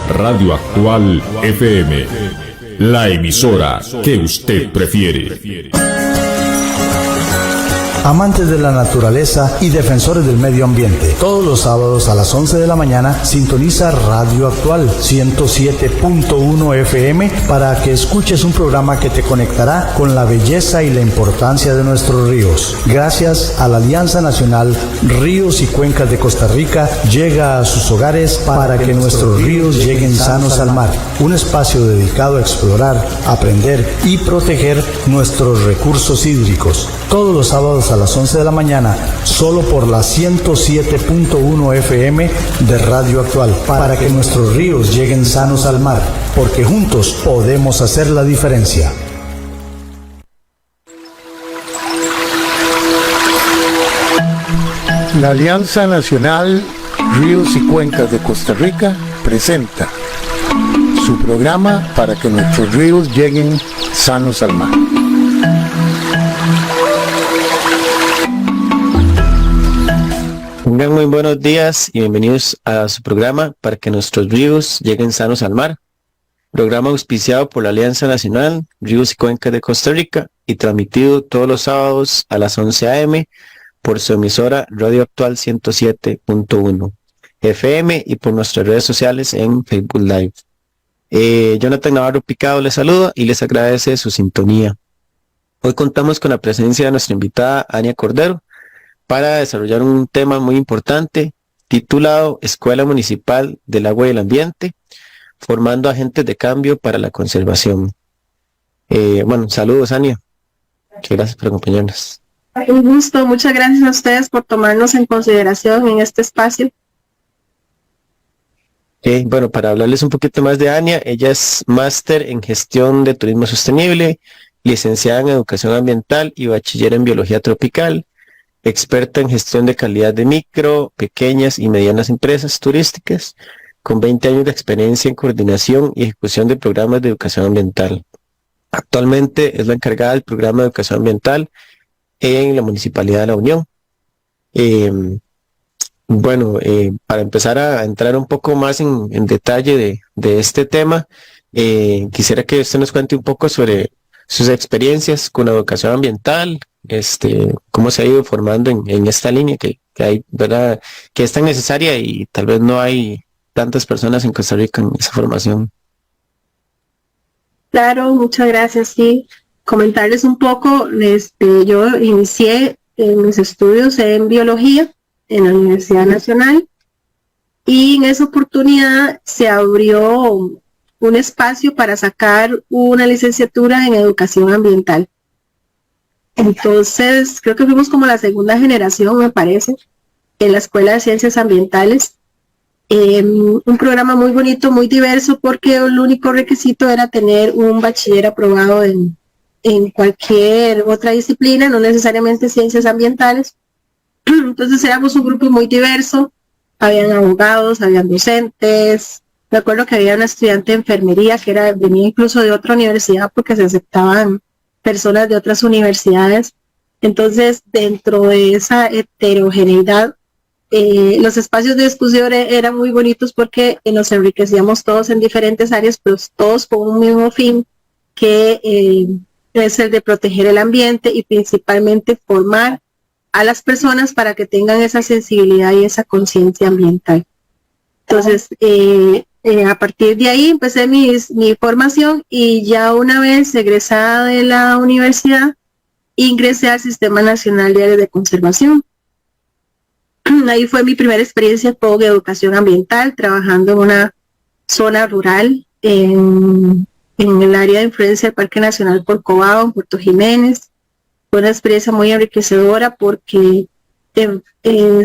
Radio Actual FM, la emisora que usted prefiere. Amantes de la naturaleza y defensores del medio ambiente, todos los sábados a las 11 de la mañana sintoniza Radio Actual 107.1 FM para que escuches un programa que te conectará con la belleza y la importancia de nuestros ríos. Gracias a la Alianza Nacional Ríos y Cuencas de Costa Rica, llega a sus hogares para que nuestros ríos lleguen sanos al mar. Un espacio dedicado a explorar, aprender y proteger nuestros recursos hídricos. Todos los sábados a las 11 de la mañana, solo por la 107.1 FM de Radio Actual, para que nuestros ríos lleguen sanos al mar, porque juntos podemos hacer la diferencia. La Alianza Nacional Ríos y Cuencas de Costa Rica presenta su programa para que nuestros ríos lleguen sanos al mar. Muy buenos días y bienvenidos a su programa para que nuestros ríos lleguen sanos al mar. Programa auspiciado por la Alianza Nacional Ríos y Cuencas de Costa Rica y transmitido todos los sábados a las 11 a.m. por su emisora Radio Actual 107.1 FM y por nuestras redes sociales en Facebook Live. Jonathan Navarro Picado les saluda y les agradece su sintonía. Hoy contamos con la presencia de nuestra invitada Ania Cordero para desarrollar un tema muy importante titulado Escuela Municipal del Agua y el Ambiente, formando agentes de cambio para la conservación. Saludos, Ania. Muchas gracias por acompañarnos. Un gusto, muchas gracias a ustedes por tomarnos en consideración en este espacio. Para hablarles un poquito más de Ania, ella es máster en gestión de turismo sostenible, licenciada en educación ambiental y bachiller en biología tropical, experta en gestión de calidad de micro, pequeñas y medianas empresas turísticas, con 20 años de experiencia en coordinación y ejecución de programas de educación ambiental. Actualmente es la encargada del programa de educación ambiental en la Municipalidad de La Unión. Para empezar a entrar un poco más en detalle de este tema, quisiera que usted nos cuente un poco sobre sus experiencias con la educación ambiental, cómo se ha ido formando en esta línea que hay, ¿verdad?, que es tan necesaria y tal vez no hay tantas personas en Costa Rica en esa formación. Claro, muchas gracias. Sí, comentarles un poco, yo inicié mis estudios en biología en la Universidad Nacional y en esa oportunidad se abrió un espacio para sacar una licenciatura en educación ambiental. Entonces, creo que fuimos como la segunda generación, me parece, en la Escuela de Ciencias Ambientales. Un programa muy bonito, muy diverso, porque el único requisito era tener un bachiller aprobado en cualquier otra disciplina, no necesariamente ciencias ambientales. Entonces éramos un grupo muy diverso, habían abogados, habían docentes. Me acuerdo que había una estudiante de enfermería que venía incluso de otra universidad porque se aceptaban personas de otras universidades. Entonces, dentro de esa heterogeneidad, los espacios de discusión eran muy bonitos porque nos enriquecíamos todos en diferentes áreas, pero todos con un mismo fin, que es el de proteger el ambiente y principalmente formar a las personas para que tengan esa sensibilidad y esa conciencia ambiental. Entonces, a partir de ahí empecé mi formación y ya una vez egresada de la universidad, ingresé al Sistema Nacional de Áreas de Conservación. Ahí fue mi primera experiencia con educación ambiental, trabajando en una zona rural, en el área de influencia del Parque Nacional Corcovado, en Puerto Jiménez. Fue una experiencia muy enriquecedora porque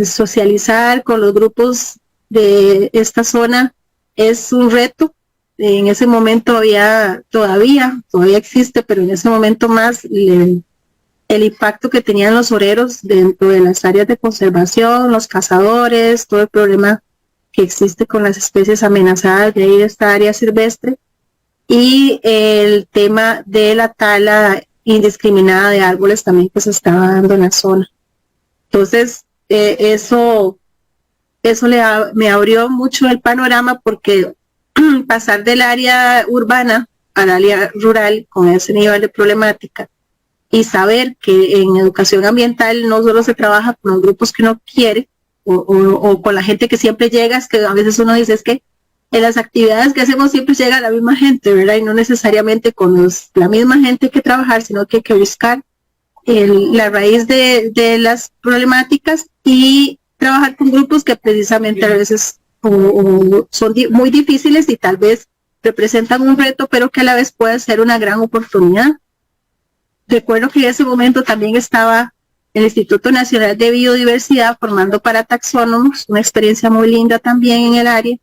socializar con los grupos de esta zona es un reto. En ese momento todavía existe, pero en ese momento más el impacto que tenían los oreros dentro de las áreas de conservación, los cazadores, todo el problema que existe con las especies amenazadas de ahí de esta área silvestre, y el tema de la tala indiscriminada de árboles también que se estaba dando en la zona. Entonces, eso me abrió mucho el panorama, porque pasar del área urbana al área rural con ese nivel de problemática y saber que en educación ambiental no solo se trabaja con los grupos que uno quiere o con la gente que siempre llega, es que a veces uno dice es que en las actividades que hacemos siempre llega la misma gente, ¿verdad? Y no necesariamente con la misma gente que trabajar, sino que hay que buscar la raíz de las problemáticas y trabajar con grupos que precisamente a veces son muy difíciles y tal vez representan un reto, pero que a la vez puede ser una gran oportunidad. Recuerdo que en ese momento también estaba el Instituto Nacional de Biodiversidad formando para taxónomos, una experiencia muy linda también en el área,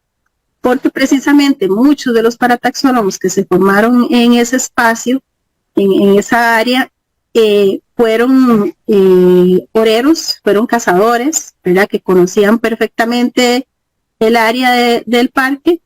porque precisamente muchos de los parataxónomos que se formaron en ese espacio, en esa área, fueron oreros, fueron cazadores, ¿verdad? Que conocían perfectamente el área del parque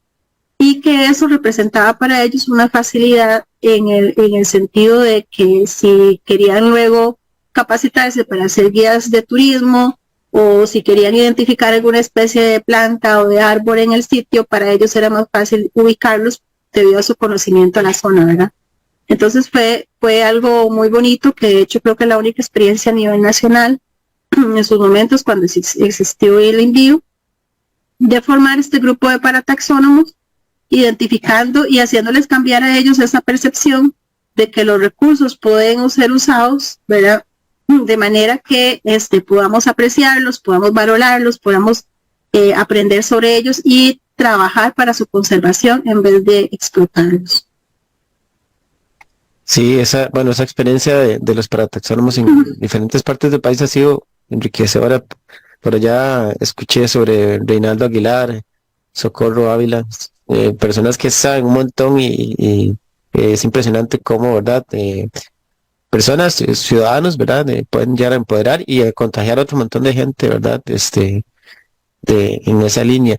y que eso representaba para ellos una facilidad en el sentido de que si querían luego capacitarse para hacer guías de turismo o si querían identificar alguna especie de planta o de árbol en el sitio, para ellos era más fácil ubicarlos debido a su conocimiento de la zona, ¿verdad? Entonces fue algo muy bonito, que de hecho creo que la única experiencia a nivel nacional en sus momentos cuando existió el envío de formar este grupo de parataxónomos, identificando y haciéndoles cambiar a ellos esa percepción de que los recursos pueden ser usados, ¿verdad? De manera que podamos apreciarlos, podamos valorarlos, podamos aprender sobre ellos y trabajar para su conservación en vez de explotarlos. Sí, esa experiencia de los parataxónomos en diferentes partes del país ha sido enriquecedora. Por allá escuché sobre Reinaldo Aguilar, Socorro Ávila, personas que saben un montón y es impresionante cómo, ¿verdad? Personas, ciudadanos, ¿verdad? Pueden llegar a empoderar y a contagiar a otro montón de gente, ¿verdad? En esa línea.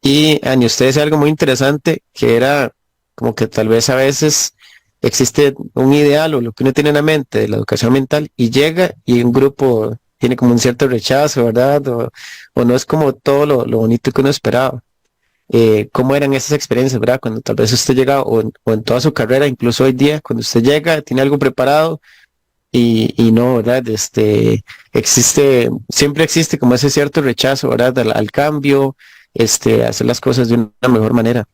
Y Ani, usted decía algo muy interesante, que era como que tal vez a veces existe un ideal o lo que uno tiene en la mente de la educación ambiental y llega y un grupo tiene como un cierto rechazo, ¿verdad? O no es como todo lo bonito que uno esperaba. ¿Cómo eran esas experiencias, verdad? Cuando tal vez usted llega o en toda su carrera, incluso hoy día, cuando usted llega, tiene algo preparado y no, ¿verdad? Siempre existe como ese cierto rechazo, ¿verdad? Al cambio, hacer las cosas de una mejor manera.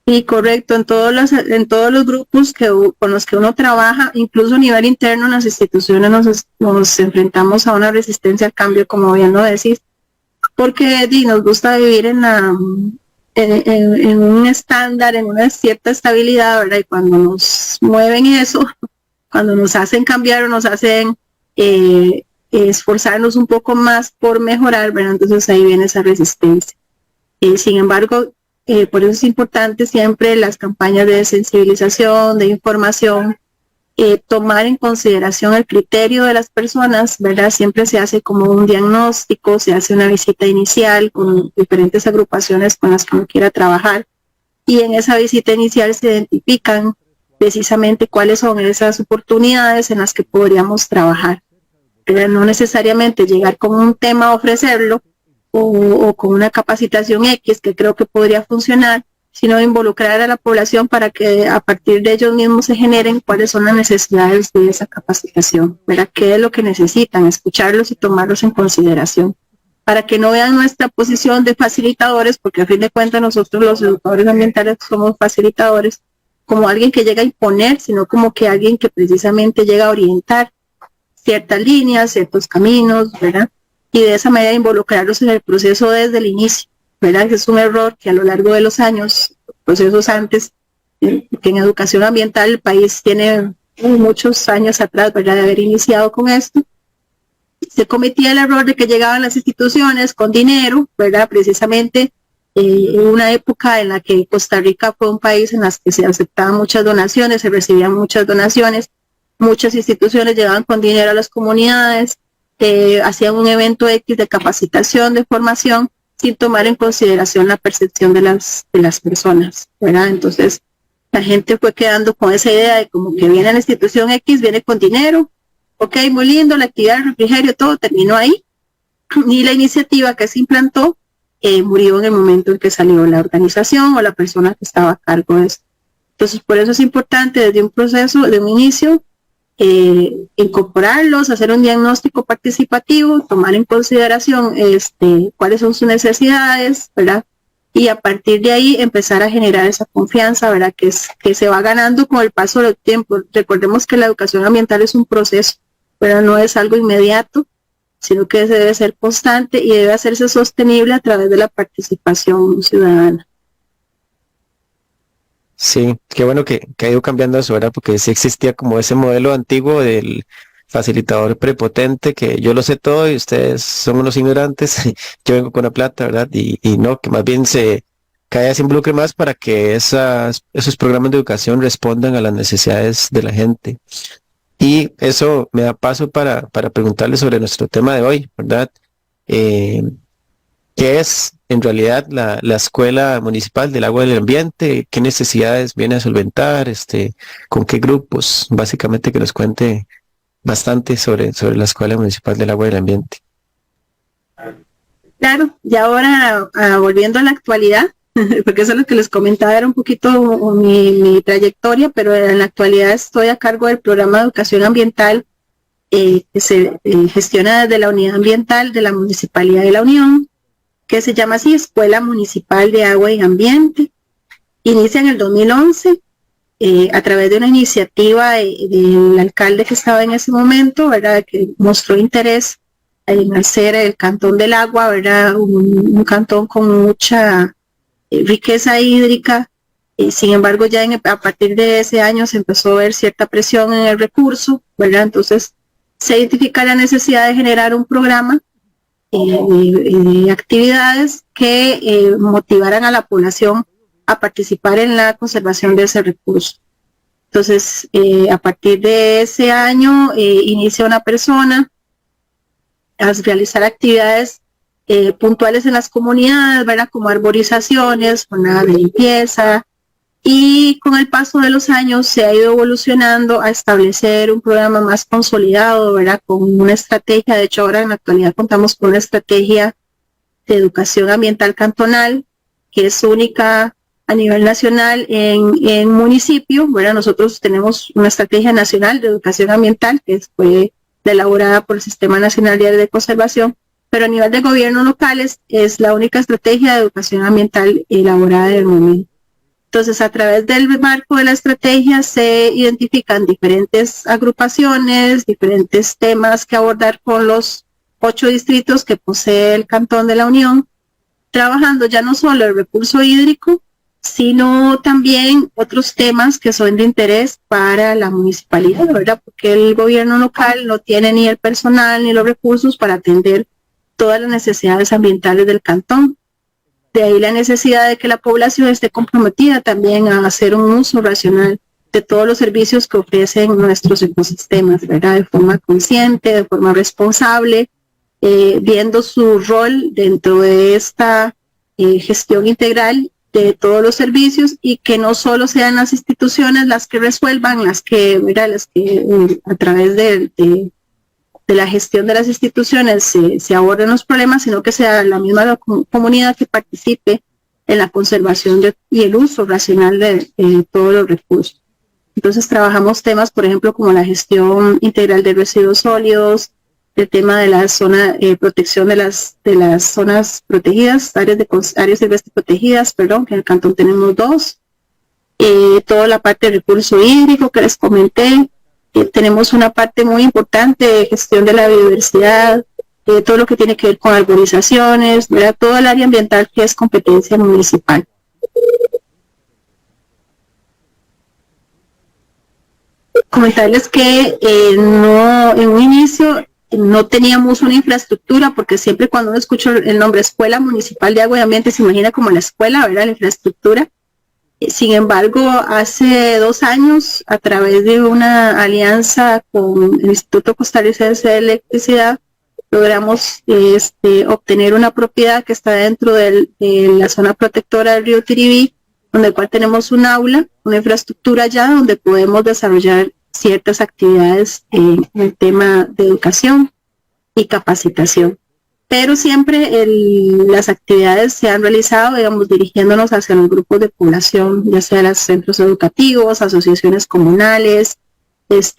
Y correcto, en todos los grupos con los que uno trabaja, incluso a nivel interno en las instituciones nos enfrentamos a una resistencia al cambio, como bien lo decís, porque nos gusta vivir en un estándar, en una cierta estabilidad, ¿verdad? Y cuando nos mueven eso, cuando nos hacen cambiar o nos hacen esforzarnos un poco más por mejorar, ¿verdad? Entonces ahí viene esa resistencia. Sin embargo, por eso es importante siempre las campañas de sensibilización, de información, tomar en consideración el criterio de las personas, ¿verdad? Siempre se hace como un diagnóstico, se hace una visita inicial con diferentes agrupaciones con las que uno quiera trabajar y en esa visita inicial se identifican precisamente cuáles son esas oportunidades en las que podríamos trabajar. Pero no necesariamente llegar con un tema a ofrecerlo o con una capacitación X que creo que podría funcionar, sino involucrar a la población para que a partir de ellos mismos se generen cuáles son las necesidades de esa capacitación, ¿verdad? ¿Qué es lo que necesitan? Escucharlos y tomarlos en consideración, para que no vean nuestra posición de facilitadores, porque a fin de cuentas nosotros los educadores ambientales somos facilitadores, como alguien que llega a imponer, sino como que alguien que precisamente llega a orientar ciertas líneas, ciertos caminos, ¿verdad? Y de esa manera involucrarlos en el proceso desde el inicio, ¿verdad? Que es un error que a lo largo de los años, procesos antes, que en educación ambiental el país tiene muchos años atrás, ¿verdad? De haber iniciado con esto, se cometía el error de que llegaban las instituciones con dinero, ¿verdad? Precisamente en una época en la que Costa Rica fue un país en las que se aceptaban muchas donaciones, se recibían muchas donaciones, muchas instituciones llegaban con dinero a las comunidades, hacían un evento X de capacitación, de formación, sin tomar en consideración la percepción de las personas, ¿verdad? Entonces, la gente fue quedando con esa idea de como que viene la institución X, viene con dinero, ok, muy lindo, la actividad del refrigerio, todo terminó ahí, y la iniciativa que se implantó murió en el momento en que salió la organización o la persona que estaba a cargo de eso. Entonces, por eso es importante desde un proceso, de un inicio, incorporarlos, hacer un diagnóstico participativo, tomar en consideración cuáles son sus necesidades, ¿verdad? Y a partir de ahí empezar a generar esa confianza, ¿verdad? Que se va ganando con el paso del tiempo. Recordemos que la educación ambiental es un proceso, pero no es algo inmediato, sino que debe ser constante y debe hacerse sostenible a través de la participación ciudadana. Sí, qué bueno que ha ido cambiando eso, ¿verdad? Porque sí existía como ese modelo antiguo del facilitador prepotente, que yo lo sé todo y ustedes son unos ignorantes, yo vengo con la plata, ¿verdad? Y no, que más bien cada vez se involucre más para que esos programas de educación respondan a las necesidades de la gente. Y eso me da paso para preguntarles sobre nuestro tema de hoy, ¿verdad? ¿Qué es en realidad la Escuela Municipal del Agua y del Ambiente? ¿Qué necesidades viene a solventar? ¿Con qué grupos? Básicamente que nos cuente bastante sobre la Escuela Municipal del Agua y del Ambiente. Claro, y ahora volviendo a la actualidad, porque eso es lo que les comentaba, era un poquito mi trayectoria, pero en la actualidad estoy a cargo del programa de educación ambiental que se gestiona desde la unidad ambiental de la Municipalidad de la Unión, que se llama así, Escuela Municipal de Agua y Ambiente. Inicia en el 2011 a través de una iniciativa del alcalde que estaba en ese momento, ¿verdad? Que mostró interés en hacer el Cantón del Agua, ¿verdad? Un cantón con mucha riqueza hídrica. Sin embargo, ya a partir de ese año se empezó a ver cierta presión en el recurso, ¿verdad? Entonces se identifica la necesidad de generar un programa actividades que motivaran a la población a participar en la conservación de ese recurso. Entonces, a partir de ese año, inicia una persona a realizar actividades puntuales en las comunidades, ¿verdad? Como arborizaciones, jornadas de limpieza, y con el paso de los años se ha ido evolucionando a establecer un programa más consolidado, ¿verdad? Con una estrategia. De hecho, ahora en la actualidad contamos con una estrategia de educación ambiental cantonal, que es única a nivel nacional en municipio, ¿verdad? Nosotros tenemos una estrategia nacional de educación ambiental que fue elaborada por el Sistema Nacional Diario de Conservación, pero a nivel de gobiernos locales es la única estrategia de educación ambiental elaborada en el momento. Entonces, a través del marco de la estrategia se identifican diferentes agrupaciones, diferentes temas que abordar con los 8 distritos que posee el Cantón de la Unión, trabajando ya no solo el recurso hídrico, sino también otros temas que son de interés para la municipalidad, ¿verdad? Porque el gobierno local no tiene ni el personal ni los recursos para atender todas las necesidades ambientales del cantón. De ahí la necesidad de que la población esté comprometida también a hacer un uso racional de todos los servicios que ofrecen nuestros ecosistemas, ¿verdad? De forma consciente, de forma responsable, viendo su rol dentro de esta gestión integral de todos los servicios, y que no solo sean las instituciones las que resuelvan, las que a través de la gestión de las instituciones se aborden los problemas, sino que sea la misma comunidad que participe en la conservación y el uso racional de todos los recursos. Entonces trabajamos temas, por ejemplo, como la gestión integral de residuos sólidos, el tema de la zona, protección de las zonas protegidas, áreas silvestres protegidas, perdón, que en el cantón tenemos 2, toda la parte de recurso hídrico que les comenté. Tenemos una parte muy importante de gestión de la biodiversidad, todo lo que tiene que ver con arborizaciones, ¿verdad? Todo el área ambiental que es competencia municipal. Comentarles que en un inicio no teníamos una infraestructura, porque siempre cuando uno escucha el nombre Escuela Municipal de Agua y Ambiente se imagina como la escuela, ¿verdad? La infraestructura. Sin embargo, hace 2 años, a través de una alianza con el Instituto Costarricense de Electricidad, logramos obtener una propiedad que está dentro de la zona protectora del río Tiribí, donde el cual tenemos un aula, una infraestructura ya donde podemos desarrollar ciertas actividades en el tema de educación y capacitación. pero siempre las actividades se han realizado, digamos, dirigiéndonos hacia los grupos de población, ya sea los centros educativos, asociaciones comunales,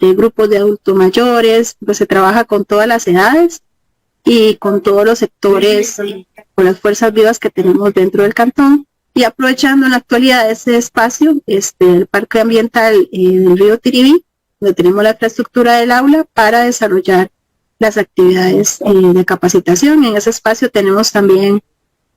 grupos de adultos mayores, pues se trabaja con todas las edades y con todos los sectores, con las fuerzas vivas que tenemos dentro del cantón, y aprovechando en la actualidad ese espacio, el Parque Ambiental del Río Tiribí, donde tenemos la infraestructura del aula para desarrollar las actividades de capacitación. En ese espacio tenemos también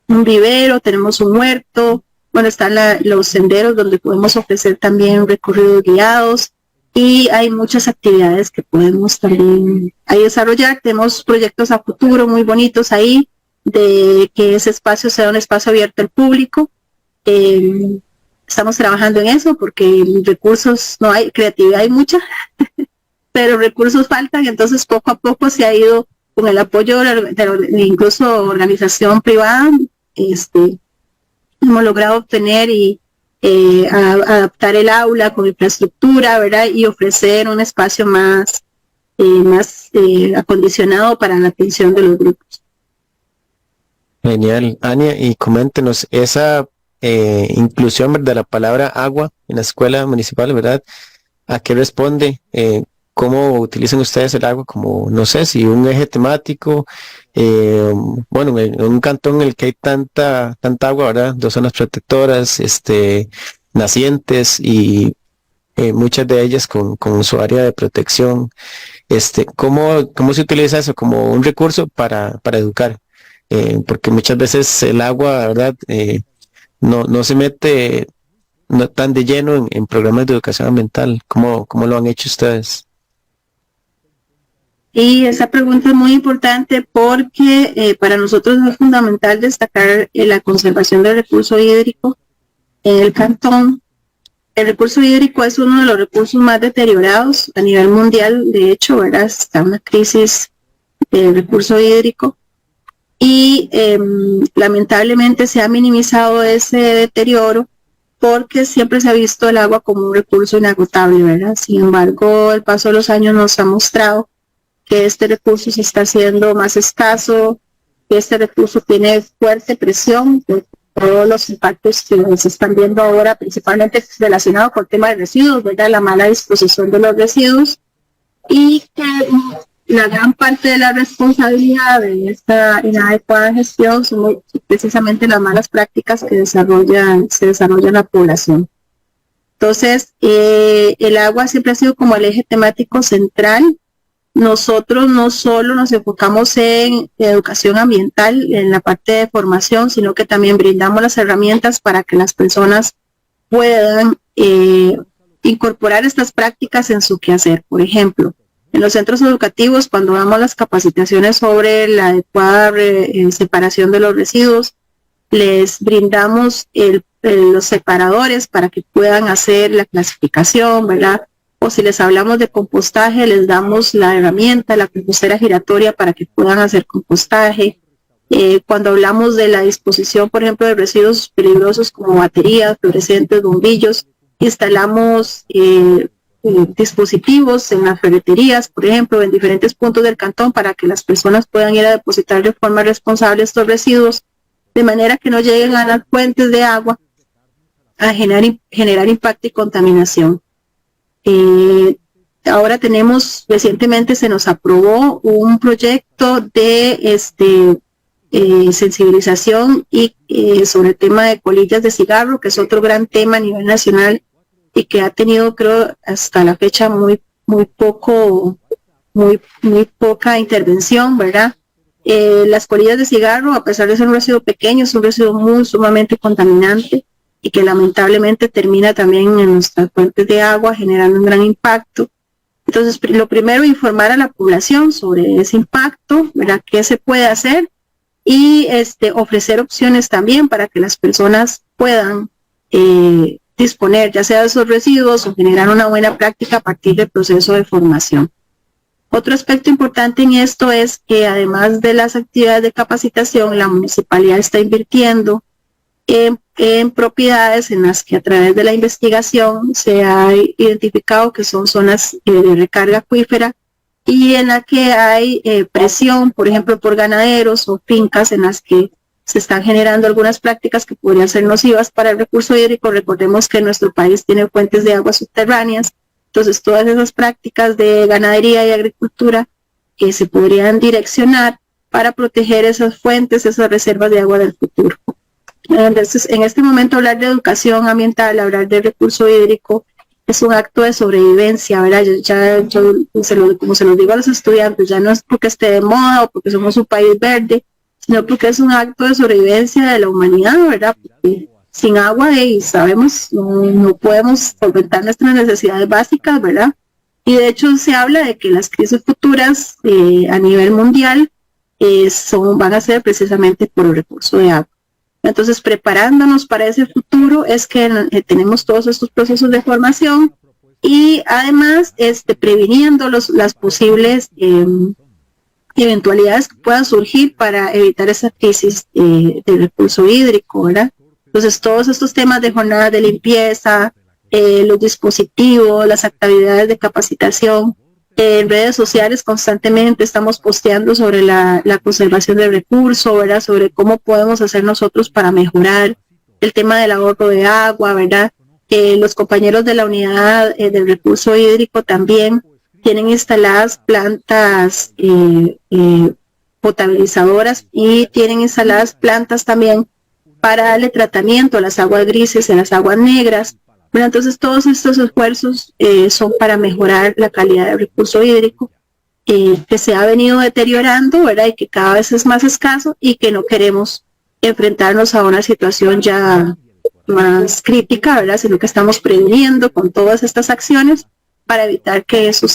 un vivero, tenemos un huerto, bueno, están los senderos donde podemos ofrecer también recorridos guiados, y hay muchas actividades que podemos también ahí desarrollar. Tenemos proyectos a futuro muy bonitos ahí, de que ese espacio sea un espacio abierto al público. Estamos trabajando en eso porque recursos no hay, creatividad hay mucha, pero recursos faltan, entonces poco a poco se ha ido con el apoyo de incluso organización privada, hemos logrado obtener y adaptar el aula con infraestructura, ¿verdad? Y ofrecer un espacio más acondicionado para la atención de los grupos. Genial, Ania, y coméntenos esa inclusión de la palabra agua en la escuela municipal, ¿verdad? ¿A qué responde? ¿Cómo utilizan ustedes el agua como, no sé, si un eje temático? Bueno, en un cantón en el que hay tanta agua, ¿verdad? 2 zonas protectoras, nacientes y muchas de ellas con su área de protección. ¿Cómo se utiliza eso como un recurso para educar? Porque muchas veces el agua, ¿verdad? No se mete no tan de lleno en programas de educación ambiental. ¿Cómo lo han hecho ustedes? Y esa pregunta es muy importante porque para nosotros es fundamental destacar la conservación del recurso hídrico en el cantón. El recurso hídrico es uno de los recursos más deteriorados a nivel mundial. De hecho, ¿verdad? Está una crisis del recurso hídrico y lamentablemente se ha minimizado ese deterioro porque siempre se ha visto el agua como un recurso inagotable, ¿verdad? Sin embargo, el paso de los años nos ha mostrado que este recurso se está haciendo más escaso, que este recurso tiene fuerte presión por todos los impactos que se están viendo ahora, principalmente relacionados con el tema de residuos, ¿verdad? La mala disposición de los residuos, y que la gran parte de la responsabilidad de esta inadecuada gestión son precisamente las malas prácticas que se desarrollan en la población. Entonces, el agua siempre ha sido como el eje temático central. Nosotros no solo nos enfocamos en educación ambiental, en la parte de formación, sino que también brindamos las herramientas para que las personas puedan incorporar estas prácticas en su quehacer. Por ejemplo, en los centros educativos, cuando damos las capacitaciones sobre la adecuada separación de los residuos, les brindamos los separadores para que puedan hacer la clasificación, ¿verdad? O si les hablamos de compostaje, les damos la herramienta, la compostera giratoria para que puedan hacer compostaje. Cuando hablamos de la disposición, por ejemplo, de residuos peligrosos como baterías, fluorescentes, bombillos, instalamos dispositivos en las ferreterías, por ejemplo, en diferentes puntos del cantón para que las personas puedan ir a depositar de forma responsable estos residuos, de manera que no lleguen a las fuentes de agua a generar impacto y contaminación. Ahora recientemente se nos aprobó un proyecto de sensibilización y sobre el tema de colillas de cigarro, que es otro gran tema a nivel nacional y que ha tenido, creo, hasta la fecha muy poca intervención, ¿verdad? Las colillas de cigarro, a pesar de ser un residuo pequeño, es un residuo muy sumamente contaminante y que lamentablemente termina también en nuestras fuentes de agua generando un gran impacto. Entonces, lo primero, informar a la población sobre ese impacto, ¿verdad? ¿Qué se puede hacer? Y ofrecer opciones también para que las personas puedan disponer ya sea de esos residuos o generar una buena práctica a partir del proceso de formación. Otro aspecto importante en esto es que además de las actividades de capacitación, la municipalidad está invirtiendo en propiedades en las que a través de la investigación se ha identificado que son zonas de recarga acuífera y en la que hay presión, por ejemplo, por ganaderos o fincas en las que se están generando algunas prácticas que podrían ser nocivas para el recurso hídrico. Recordemos que nuestro país tiene fuentes de aguas subterráneas, entonces todas esas prácticas de ganadería y agricultura se podrían direccionar para proteger esas fuentes, esas reservas de agua del futuro. Entonces, en este momento hablar de educación ambiental, hablar de recurso hídrico, es un acto de sobrevivencia, ¿verdad? Como se lo digo a los estudiantes, ya no es porque esté de moda o porque somos un país verde, sino porque es un acto de sobrevivencia de la humanidad, ¿verdad? Porque sin agua, sabemos, no podemos solventar nuestras necesidades básicas, ¿verdad? Y de hecho se habla de que las crisis futuras a nivel mundial van a ser precisamente por el recurso de agua. Entonces, preparándonos para ese futuro es que tenemos todos estos procesos de formación y además previniendo las posibles eventualidades que puedan surgir para evitar esa crisis de recurso hídrico, ¿verdad? Entonces, todos estos temas de jornadas de limpieza, los dispositivos, las actividades de capacitación, en redes sociales constantemente estamos posteando sobre la conservación del recurso, ¿verdad? Sobre cómo podemos hacer nosotros para mejorar el tema del ahorro de agua, ¿verdad? Los compañeros de la unidad del recurso hídrico también tienen instaladas plantas potabilizadoras y tienen instaladas plantas también para darle tratamiento a las aguas grises y a las aguas negras. Bueno, entonces todos estos esfuerzos son para mejorar la calidad del recurso hídrico que se ha venido deteriorando, ¿verdad? Y que cada vez es más escaso y que no queremos enfrentarnos a una situación ya más crítica, ¿verdad? Sino que estamos previniendo con todas estas acciones para evitar que eso no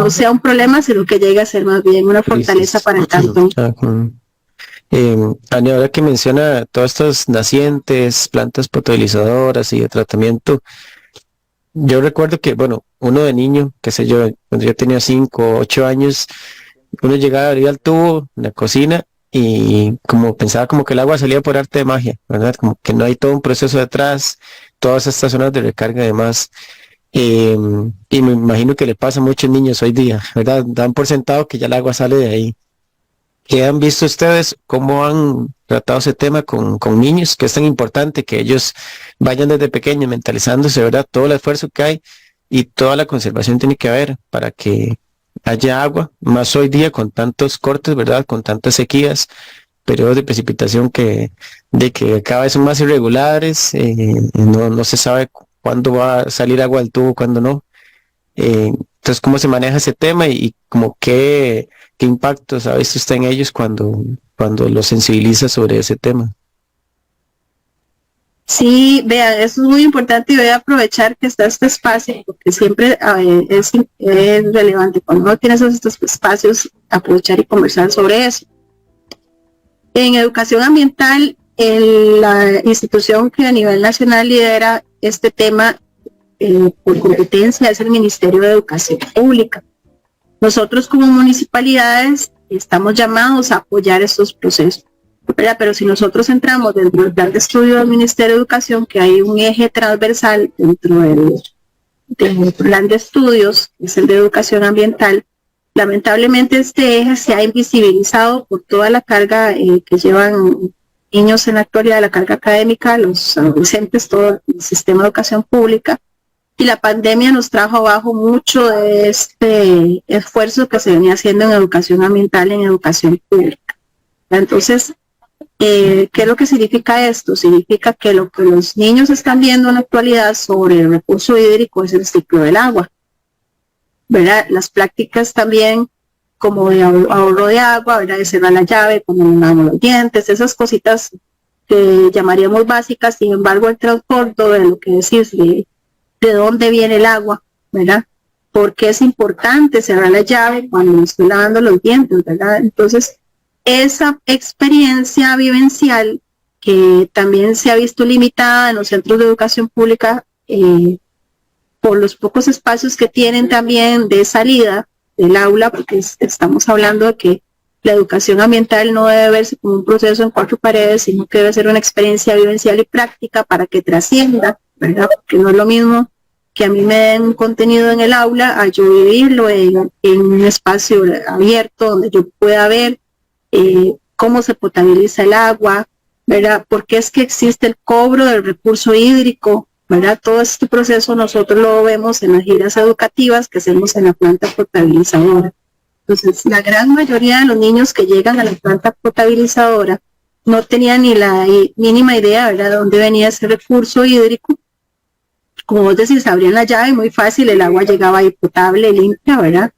sea un problema, sino que llegue a ser más bien una fortaleza para el cantón. Ania, ahora que menciona todas estas nacientes, plantas potabilizadoras y de tratamiento, yo recuerdo que, bueno, uno de niño, qué sé yo, cuando yo tenía 5 o 8 años, uno llegaba, abría el tubo en la cocina y como pensaba como que el agua salía por arte de magia, ¿verdad? Como que no hay todo un proceso detrás, todas estas zonas de recarga y demás. Y me imagino que le pasa a muchos niños hoy día, ¿verdad? Dan por sentado que ya el agua sale de ahí. ¿Qué han visto ustedes? ¿Cómo han tratado ese tema con niños? Que es tan importante que ellos vayan desde pequeños mentalizándose, ¿verdad? Todo el esfuerzo que hay y toda la conservación tiene que haber para que haya agua, más hoy día con tantos cortes, ¿verdad? Con tantas sequías, periodos de precipitación que cada vez son más irregulares, no se sabe cuándo va a salir agua del tubo, cuándo no. Entonces, ¿cómo se maneja ese tema y como qué impactos ha visto usted en ellos cuando los sensibiliza sobre ese tema? Sí, vean, eso es muy importante y voy a aprovechar que está este espacio porque siempre es relevante cuando uno tiene estos espacios aprovechar y conversar sobre eso. En educación ambiental, la institución que a nivel nacional lidera este tema por competencia es el Ministerio de Educación Pública. Nosotros como municipalidades estamos llamados a apoyar estos procesos, ¿verdad? Pero si nosotros entramos dentro del plan de estudio del Ministerio de Educación, que hay un eje transversal dentro del plan de estudios, que es el de educación ambiental, lamentablemente este eje se ha invisibilizado por toda la carga que llevan niños en la actualidad, la carga académica, los adolescentes, todo el sistema de educación pública. Y la pandemia nos trajo abajo mucho de este esfuerzo que se venía haciendo en educación ambiental y en educación pública. Entonces, ¿qué es lo que significa esto? Significa que lo que los niños están viendo en la actualidad sobre el recurso hídrico es el ciclo del agua, ¿verdad? Las prácticas también como de ahorro de agua, ¿verdad? De cerrar la llave, cuando nos lavamos los dientes, esas cositas que llamaríamos básicas. Sin embargo, el transporte de lo que decís de dónde viene el agua, ¿verdad? Porque es importante cerrar la llave cuando me estoy lavando los dientes, ¿verdad? Entonces, esa experiencia vivencial que también se ha visto limitada en los centros de educación pública por los pocos espacios que tienen también de salida del aula, porque estamos hablando de que la educación ambiental no debe verse como un proceso en 4 paredes, sino que debe ser una experiencia vivencial y práctica para que trascienda, ¿verdad? Porque no es lo mismo que a mí me den un contenido en el aula a yo vivirlo en un espacio abierto donde yo pueda ver cómo se potabiliza el agua, ¿verdad? ¿Por qué es que existe el cobro del recurso hídrico? ¿Verdad? Todo este proceso nosotros lo vemos en las giras educativas que hacemos en la planta potabilizadora. Entonces, la gran mayoría de los niños que llegan a la planta potabilizadora no tenían ni la mínima idea, ¿verdad?, de dónde venía ese recurso hídrico. Como vos decís, abrían la llave, muy fácil, el agua llegaba ahí potable, limpia, ¿verdad?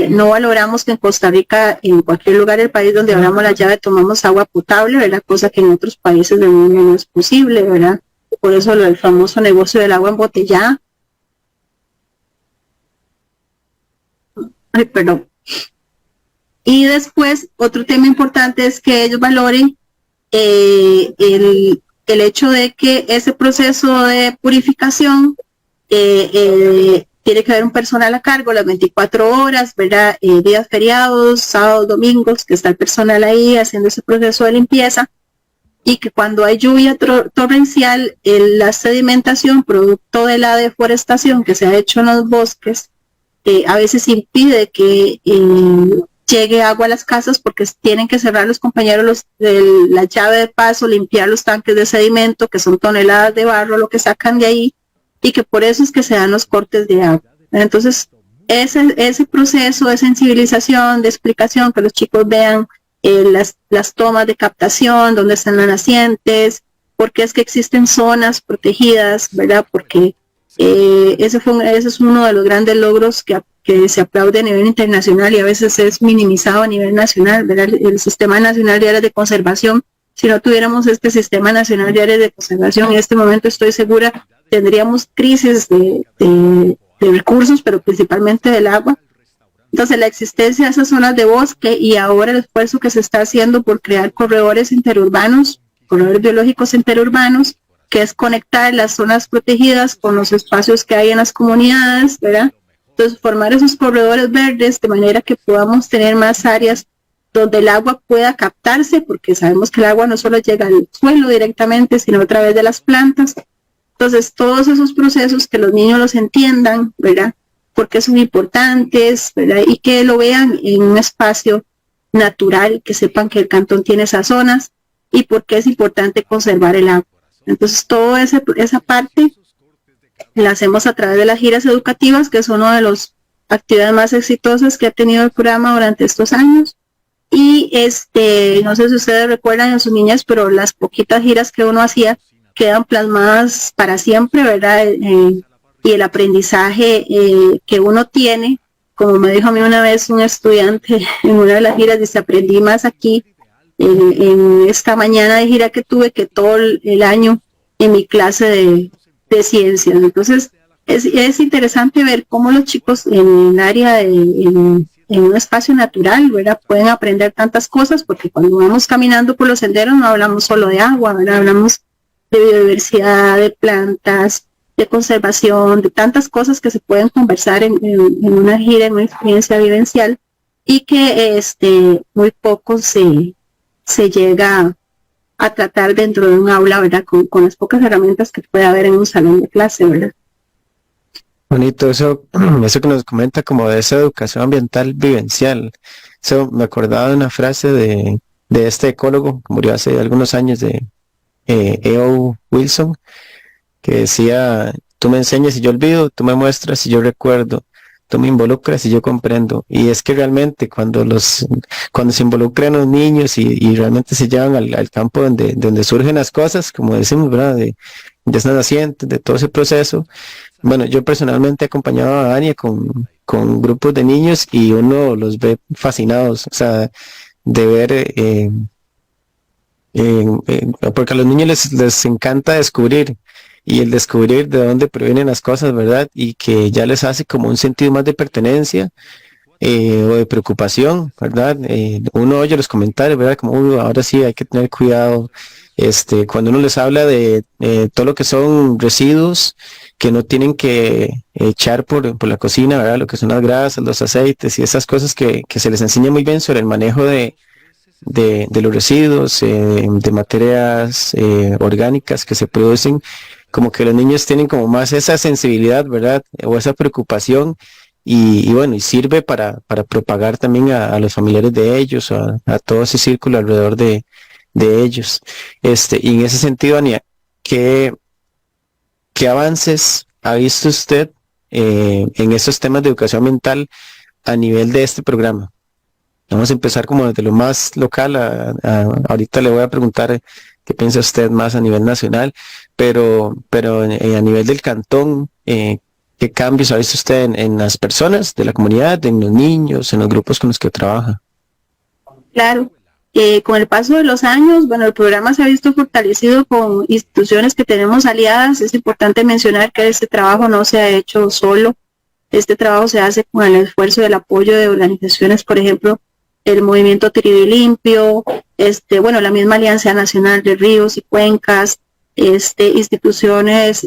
No valoramos que en Costa Rica, en cualquier lugar del país donde abramos la llave, tomamos agua potable, ¿verdad? Cosa que en otros países del mundo no es posible, ¿verdad? Por eso el famoso negocio del agua embotellada. Ay, perdón. Y después, otro tema importante es que ellos valoren el hecho de que ese proceso de purificación tiene que haber un personal a cargo las 24 horas, ¿verdad? Días feriados, sábados, domingos, que está el personal ahí haciendo ese proceso de limpieza, y que cuando hay lluvia torrencial, la sedimentación producto de la deforestación que se ha hecho en los bosques, a veces impide que llegue agua a las casas porque tienen que cerrar los compañeros la llave de paso, limpiar los tanques de sedimento, que son toneladas de barro lo que sacan de ahí, y que por eso es que se dan los cortes de agua. Entonces, ese proceso de sensibilización, de explicación, que los chicos vean las tomas de captación, dónde están las nacientes, porque es que existen zonas protegidas, ¿verdad? Porque ese es uno de los grandes logros que se aplaude a nivel internacional y a veces es minimizado a nivel nacional, ¿verdad? El Sistema Nacional de Áreas de Conservación, si no tuviéramos este Sistema Nacional de Áreas de Conservación, en este momento estoy segura, tendríamos crisis de recursos, pero principalmente del agua. Entonces, la existencia de esas zonas de bosque y ahora el esfuerzo que se está haciendo por crear corredores interurbanos, corredores biológicos interurbanos, que es conectar las zonas protegidas con los espacios que hay en las comunidades, ¿verdad? Entonces, formar esos corredores verdes de manera que podamos tener más áreas donde el agua pueda captarse, porque sabemos que el agua no solo llega al suelo directamente, sino a través de las plantas. Entonces, todos esos procesos que los niños los entiendan, ¿verdad?, porque son importantes, ¿verdad?, y que lo vean en un espacio natural, que sepan que el cantón tiene esas zonas y por qué es importante conservar el agua. Entonces, toda esa parte la hacemos a través de las giras educativas, que es una de las actividades más exitosas que ha tenido el programa durante estos años. Y no sé si ustedes recuerdan en sus niñas, pero las poquitas giras que uno hacía quedan plasmadas para siempre, ¿verdad? Y el aprendizaje que uno tiene, como me dijo a mí una vez un estudiante en una de las giras, dice, aprendí más aquí en esta mañana de gira que tuve que todo el año en mi clase de ciencias. Entonces es interesante ver cómo los chicos en un área en un espacio natural, ¿verdad?, pueden aprender tantas cosas, porque cuando vamos caminando por los senderos no hablamos solo de agua, ¿verdad?, hablamos de biodiversidad, de plantas, de conservación, de tantas cosas que se pueden conversar en una gira, en una experiencia vivencial, y que muy poco se llega a tratar dentro de un aula, ¿verdad?, con las pocas herramientas que puede haber en un salón de clase, ¿verdad? Bonito eso que nos comenta como de esa educación ambiental vivencial. Eso me acordaba de una frase de este ecólogo que murió hace algunos años, de E.O. Wilson, que decía: tú me enseñas y yo olvido, tú me muestras y yo recuerdo, tú me involucras y yo comprendo. Y es que realmente cuando se involucran los niños y realmente se llevan al campo donde surgen las cosas, como decimos, ¿verdad?, de esas nacientes, de todo ese proceso. Bueno, yo personalmente he acompañado a Ania con grupos de niños y uno los ve fascinados, o sea, de ver, porque a los niños les encanta descubrir, y el descubrir de dónde provienen las cosas, ¿verdad?, y que ya les hace como un sentido más de pertenencia o de preocupación, ¿verdad? Uno oye los comentarios, ¿verdad?, como ahora sí hay que tener cuidado, cuando uno les habla de todo lo que son residuos que no tienen que echar por la cocina, ¿verdad?, lo que son las grasas, los aceites y esas cosas que se les enseña muy bien sobre el manejo de los residuos, de materias orgánicas que se producen como que los niños tienen como más esa sensibilidad, ¿verdad? O esa preocupación y bueno, y sirve para propagar también a los familiares de ellos, a todo ese círculo alrededor de ellos. Y en ese sentido, Ania, ¿qué avances ha visto usted en estos temas de educación ambiental a nivel de este programa? Vamos a empezar como desde lo más local, ahorita le voy a preguntar qué piensa usted más a nivel nacional, pero a nivel del cantón, ¿qué cambios ha visto usted en las personas de la comunidad, en los niños, en los grupos con los que trabaja? Claro, con el paso de los años, bueno, el programa se ha visto fortalecido con instituciones que tenemos aliadas. Es importante mencionar que este trabajo no se ha hecho solo. Este trabajo se hace con el esfuerzo y el apoyo de organizaciones, por ejemplo, el Movimiento Querido y Limpio, bueno, la misma Alianza Nacional de Ríos y Cuencas, instituciones,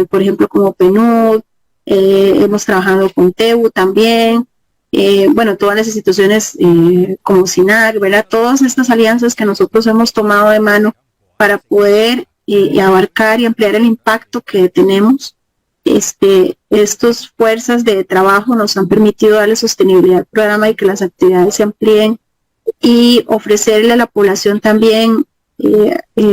por ejemplo, como PNUD, hemos trabajado con TEU también, bueno, todas las instituciones como SINAC, ¿verdad? Todas estas alianzas que nosotros hemos tomado de mano para poder abarcar y ampliar el impacto que tenemos. Estas fuerzas de trabajo nos han permitido darle sostenibilidad al programa y que las actividades se amplíen y ofrecerle a la población también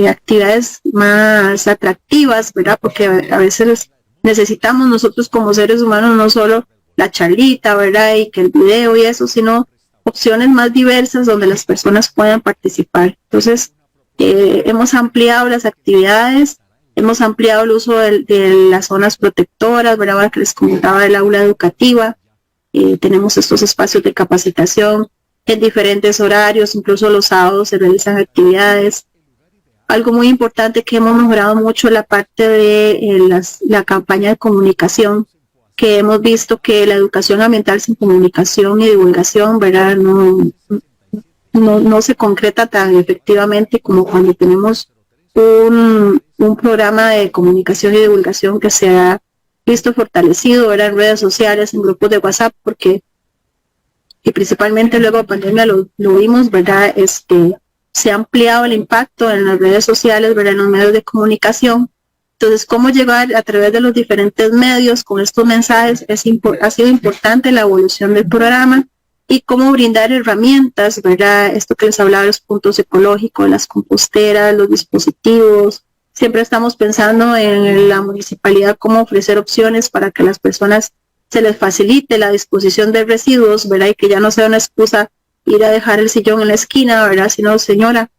actividades más atractivas, ¿verdad? Porque a veces necesitamos nosotros como seres humanos no solo la charlita, ¿verdad? Y que el video y eso, sino opciones más diversas donde las personas puedan participar. Entonces, hemos ampliado las actividades, hemos ampliado el uso de las zonas protectoras, ¿verdad? Ahora que les comentaba del aula educativa, tenemos estos espacios de capacitación en diferentes horarios, incluso los sábados se realizan actividades. Algo muy importante que hemos mejorado mucho es la parte de la campaña de comunicación, que hemos visto que la educación ambiental sin comunicación y divulgación, ¿verdad? No se concreta tan efectivamente como cuando tenemos un programa de comunicación y divulgación que se ha visto fortalecido, ¿verdad? En redes sociales, en grupos de WhatsApp, porque y principalmente luego de pandemia lo vimos, ¿verdad? Se ha ampliado el impacto en las redes sociales, ¿verdad? En los medios de comunicación. Entonces, cómo llegar a través de los diferentes medios con estos mensajes ha sido importante la evolución del programa y cómo brindar herramientas, ¿verdad? Esto que les hablaba, los puntos ecológicos, las composteras, los dispositivos. Siempre estamos pensando en la municipalidad cómo ofrecer opciones para que las personas se les facilite la disposición de residuos, ¿verdad? Y que ya no sea una excusa ir a dejar el sillón en la esquina, ¿verdad? Sino, señora,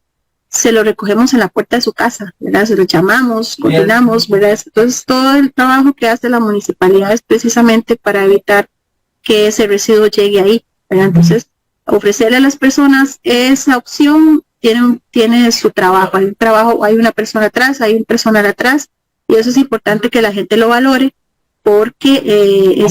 se lo recogemos en la puerta de su casa, ¿verdad? Se lo llamamos, coordinamos, ¿verdad? Entonces, todo el trabajo que hace la municipalidad es precisamente para evitar que ese residuo llegue ahí, ¿verdad? Entonces, ofrecerle a las personas esa opción tiene su trabajo. Hay una persona atrás, hay un personal atrás, y eso es importante que la gente lo valore, porque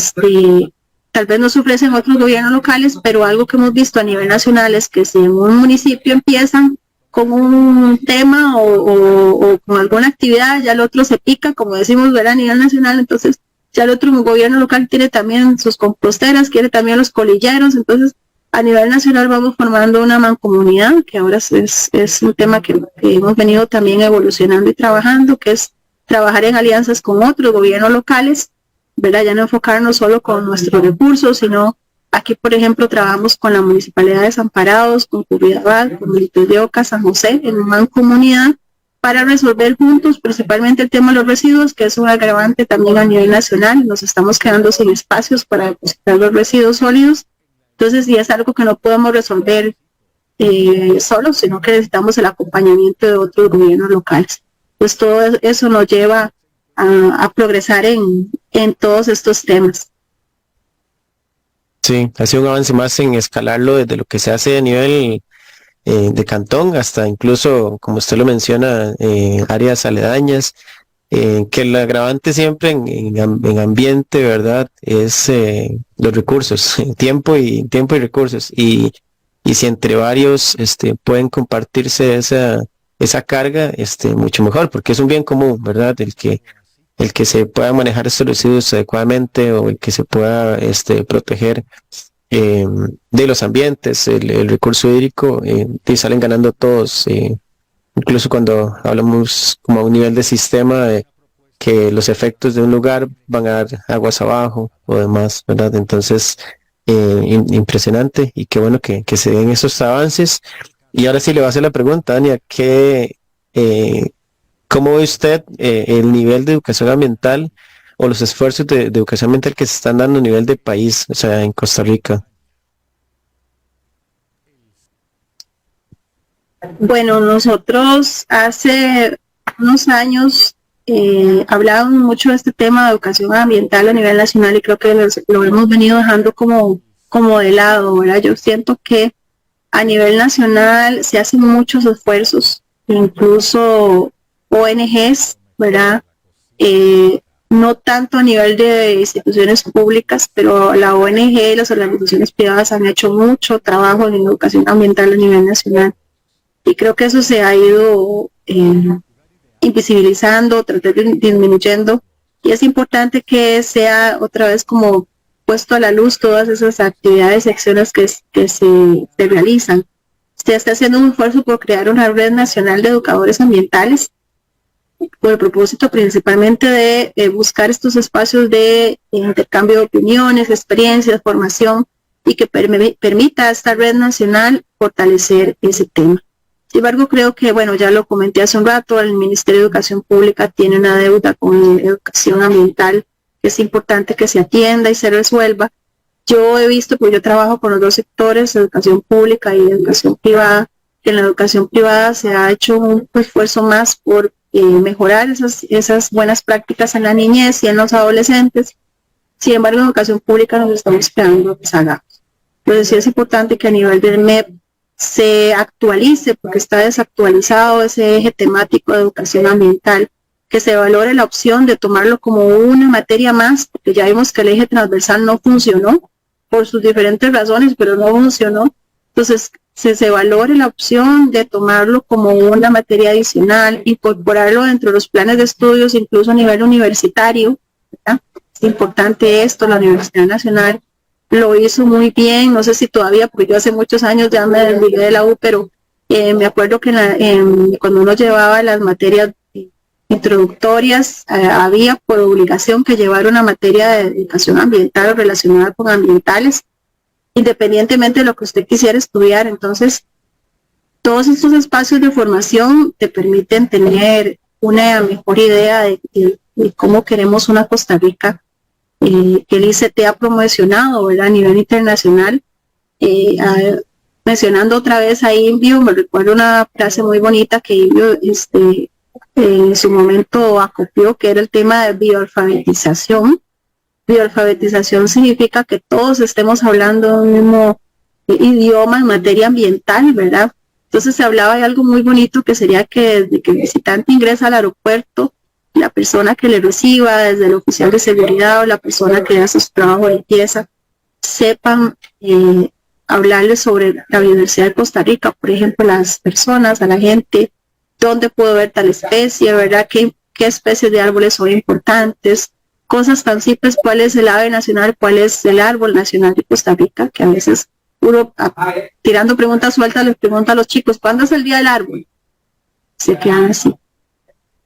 tal vez no se ofrecen otros gobiernos locales, pero algo que hemos visto a nivel nacional es que si en un municipio empiezan con un tema o con alguna actividad, ya el otro se pica, como decimos, ¿verdad? A nivel nacional, entonces ya el otro gobierno local tiene también sus composteras, quiere también los colilleros, entonces a nivel nacional vamos formando una mancomunidad, que ahora es un tema que hemos venido también evolucionando y trabajando, que es trabajar en alianzas con otros gobiernos locales, ¿verdad? Ya no enfocarnos solo con nuestros recursos, sino aquí, por ejemplo, trabajamos con la Municipalidad de Desamparados, con Curridabat, con Militos de Oca, San José, en una mancomunidad, para resolver juntos principalmente el tema de los residuos, que es un agravante también a nivel nacional. Nos estamos quedando sin espacios para depositar los residuos sólidos, entonces y es algo que no podemos resolver solos, sino que necesitamos el acompañamiento de otros gobiernos locales. Pues todo eso nos lleva a progresar en todos estos temas. Sí, ha sido un avance más en escalarlo desde lo que se hace a nivel de cantón hasta incluso, como usted lo menciona, áreas aledañas, que el agravante siempre en ambiente, ¿verdad? Es los recursos, tiempo y recursos, y si entre varios pueden compartirse esa carga, mucho mejor, porque es un bien común, ¿verdad? El que se pueda manejar estos residuos adecuadamente o el que se pueda proteger de los ambientes, el recurso hídrico, y salen ganando todos, incluso cuando hablamos como a un nivel de sistema, que los efectos de un lugar van a dar aguas abajo o demás, ¿verdad? Entonces, impresionante, y qué bueno que se den esos avances. Y ahora sí le voy a hacer la pregunta, Ania, ¿cómo ve usted el nivel de educación ambiental o los esfuerzos de educación ambiental que se están dando a nivel de país, o sea, en Costa Rica? Bueno, nosotros hace unos años hablábamos mucho de este tema de educación ambiental a nivel nacional, y creo que lo hemos venido dejando como de lado, ¿verdad? Yo siento que a nivel nacional se hacen muchos esfuerzos, incluso ONGs, ¿verdad? No tanto a nivel de instituciones públicas, pero la ONG y las organizaciones privadas han hecho mucho trabajo en educación ambiental a nivel nacional. Y creo que eso se ha ido invisibilizando, disminuyendo, y es importante que sea otra vez como puesto a la luz todas esas actividades y acciones que se realizan. Se está haciendo un esfuerzo por crear una red nacional de educadores ambientales, por el propósito principalmente de buscar estos espacios de intercambio de opiniones, experiencias, formación, y que permita a esta red nacional fortalecer ese tema. Sin embargo, creo que, bueno, ya lo comenté hace un rato, el Ministerio de Educación Pública tiene una deuda con educación ambiental que es importante que se atienda y se resuelva. Yo he visto, pues yo trabajo con los dos sectores, educación pública y educación privada, que en la educación privada se ha hecho un esfuerzo más por mejorar esas buenas prácticas en la niñez y en los adolescentes. Sin embargo, en educación pública nos estamos quedando rezagados. Entonces sí es importante que a nivel del MEP se actualice, porque está desactualizado ese eje temático de educación ambiental, que se valore la opción de tomarlo como una materia más, porque ya vimos que el eje transversal no funcionó por sus diferentes razones, pero no funcionó. Entonces se valore la opción de tomarlo como una materia adicional, incorporarlo dentro de los planes de estudios, incluso a nivel universitario, ¿verdad? Es importante esto. La Universidad Nacional lo hizo muy bien, no sé si todavía, porque yo hace muchos años ya me desligué de la U, pero me acuerdo que cuando uno llevaba las materias introductorias, había por obligación que llevar una materia de educación ambiental relacionada con ambientales, independientemente de lo que usted quisiera estudiar. Entonces, todos estos espacios de formación te permiten tener una mejor idea de cómo queremos una Costa Rica, que el ICT ha promocionado, ¿verdad?, a nivel internacional. Mencionando otra vez a Invio, me recuerdo una frase muy bonita que Invio en su momento acopió, que era el tema de bioalfabetización. Bioalfabetización significa que todos estemos hablando un mismo idioma en materia ambiental, ¿verdad? Entonces se hablaba de algo muy bonito, que sería que desde que el visitante ingresa al aeropuerto, la persona que le reciba, desde el oficial de seguridad o la persona que hace su trabajo de limpieza, sepan hablarles sobre la biodiversidad de Costa Rica, por ejemplo, a las personas, a la gente, dónde puedo ver tal especie, ¿verdad? ¿Qué especies de árboles son importantes? Cosas tan simples, cuál es el ave nacional, cuál es el árbol nacional de Costa Rica, que a veces uno, tirando preguntas sueltas, les pregunta a los chicos, ¿cuándo es el día del árbol? Se quedan así,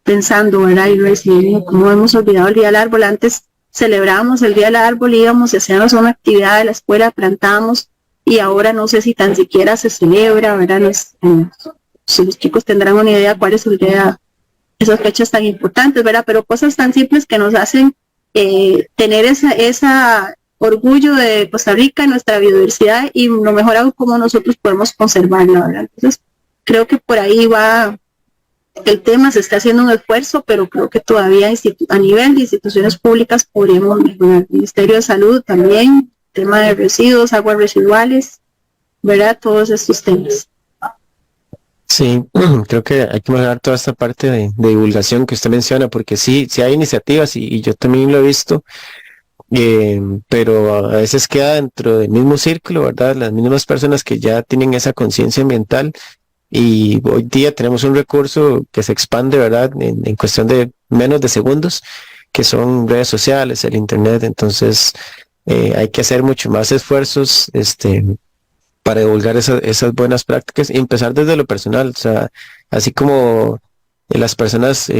pensando, ¿verdad? Y decimos, ¿cómo hemos olvidado el día del árbol? Antes celebrábamos el día del árbol, íbamos y hacíamos una actividad de la escuela, plantábamos, y ahora no sé si tan siquiera se celebra, ¿verdad? Si los chicos tendrán una idea cuál es el día, esas fechas tan importantes, ¿verdad? Pero cosas tan simples que nos hacen tener esa orgullo de Costa Rica, nuestra biodiversidad, y lo mejor aún cómo nosotros podemos conservarla, ¿verdad? Entonces, creo que por ahí va el tema, se está haciendo un esfuerzo, pero creo que todavía a nivel de instituciones públicas podríamos mejorar. El Ministerio de Salud también, tema de residuos, aguas residuales, ¿verdad? Todos estos temas. Sí, creo que hay que mejorar toda esta parte de divulgación que usted menciona, porque sí hay iniciativas y yo también lo he visto, pero a veces queda dentro del mismo círculo, ¿verdad? Las mismas personas que ya tienen esa conciencia ambiental, y hoy día tenemos un recurso que se expande, ¿verdad?, en cuestión de menos de segundos, que son redes sociales, el internet. Entonces hay que hacer mucho más esfuerzos para divulgar esas buenas prácticas y empezar desde lo personal. O sea, así como las personas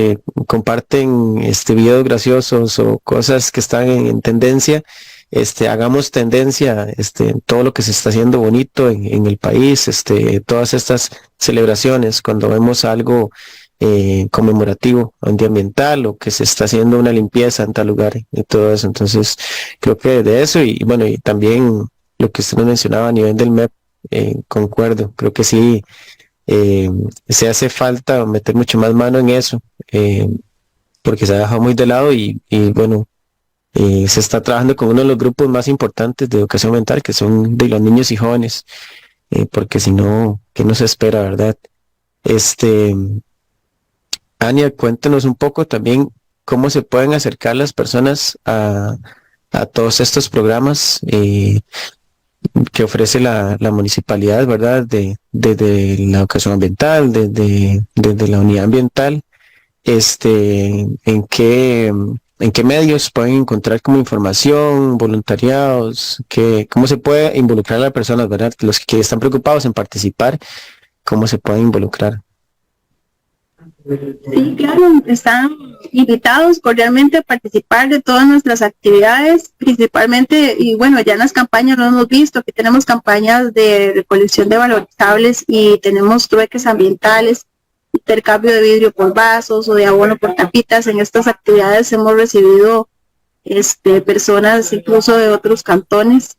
comparten videos graciosos o cosas que están en tendencia, hagamos tendencia en todo lo que se está haciendo bonito en el país, todas estas celebraciones, cuando vemos algo conmemorativo ambiental o que se está haciendo una limpieza en tal lugar y todo eso. Entonces creo que de eso y bueno, y también lo que usted nos mencionaba a nivel del MEP, concuerdo, creo que sí se hace falta meter mucho más mano en eso, porque se ha dejado muy de lado y bueno, se está trabajando con uno de los grupos más importantes de educación ambiental, que son de los niños y jóvenes, porque si no, ¿qué nos espera, verdad? Ania, cuéntenos un poco también cómo se pueden acercar las personas a todos estos programas que ofrece la municipalidad, ¿verdad? Desde la educación ambiental, desde la unidad ambiental, ¿en qué medios pueden encontrar como información, voluntariados, cómo se puede involucrar a las personas, ¿verdad? Los que están preocupados en participar, ¿cómo se pueden involucrar? Sí, claro, están invitados cordialmente a participar de todas nuestras actividades, principalmente, y bueno, ya en las campañas lo hemos visto, que tenemos campañas de recolección de valorizables y tenemos trueques ambientales, intercambio de vidrio por vasos o de abono por tapitas. En estas actividades hemos recibido personas incluso de otros cantones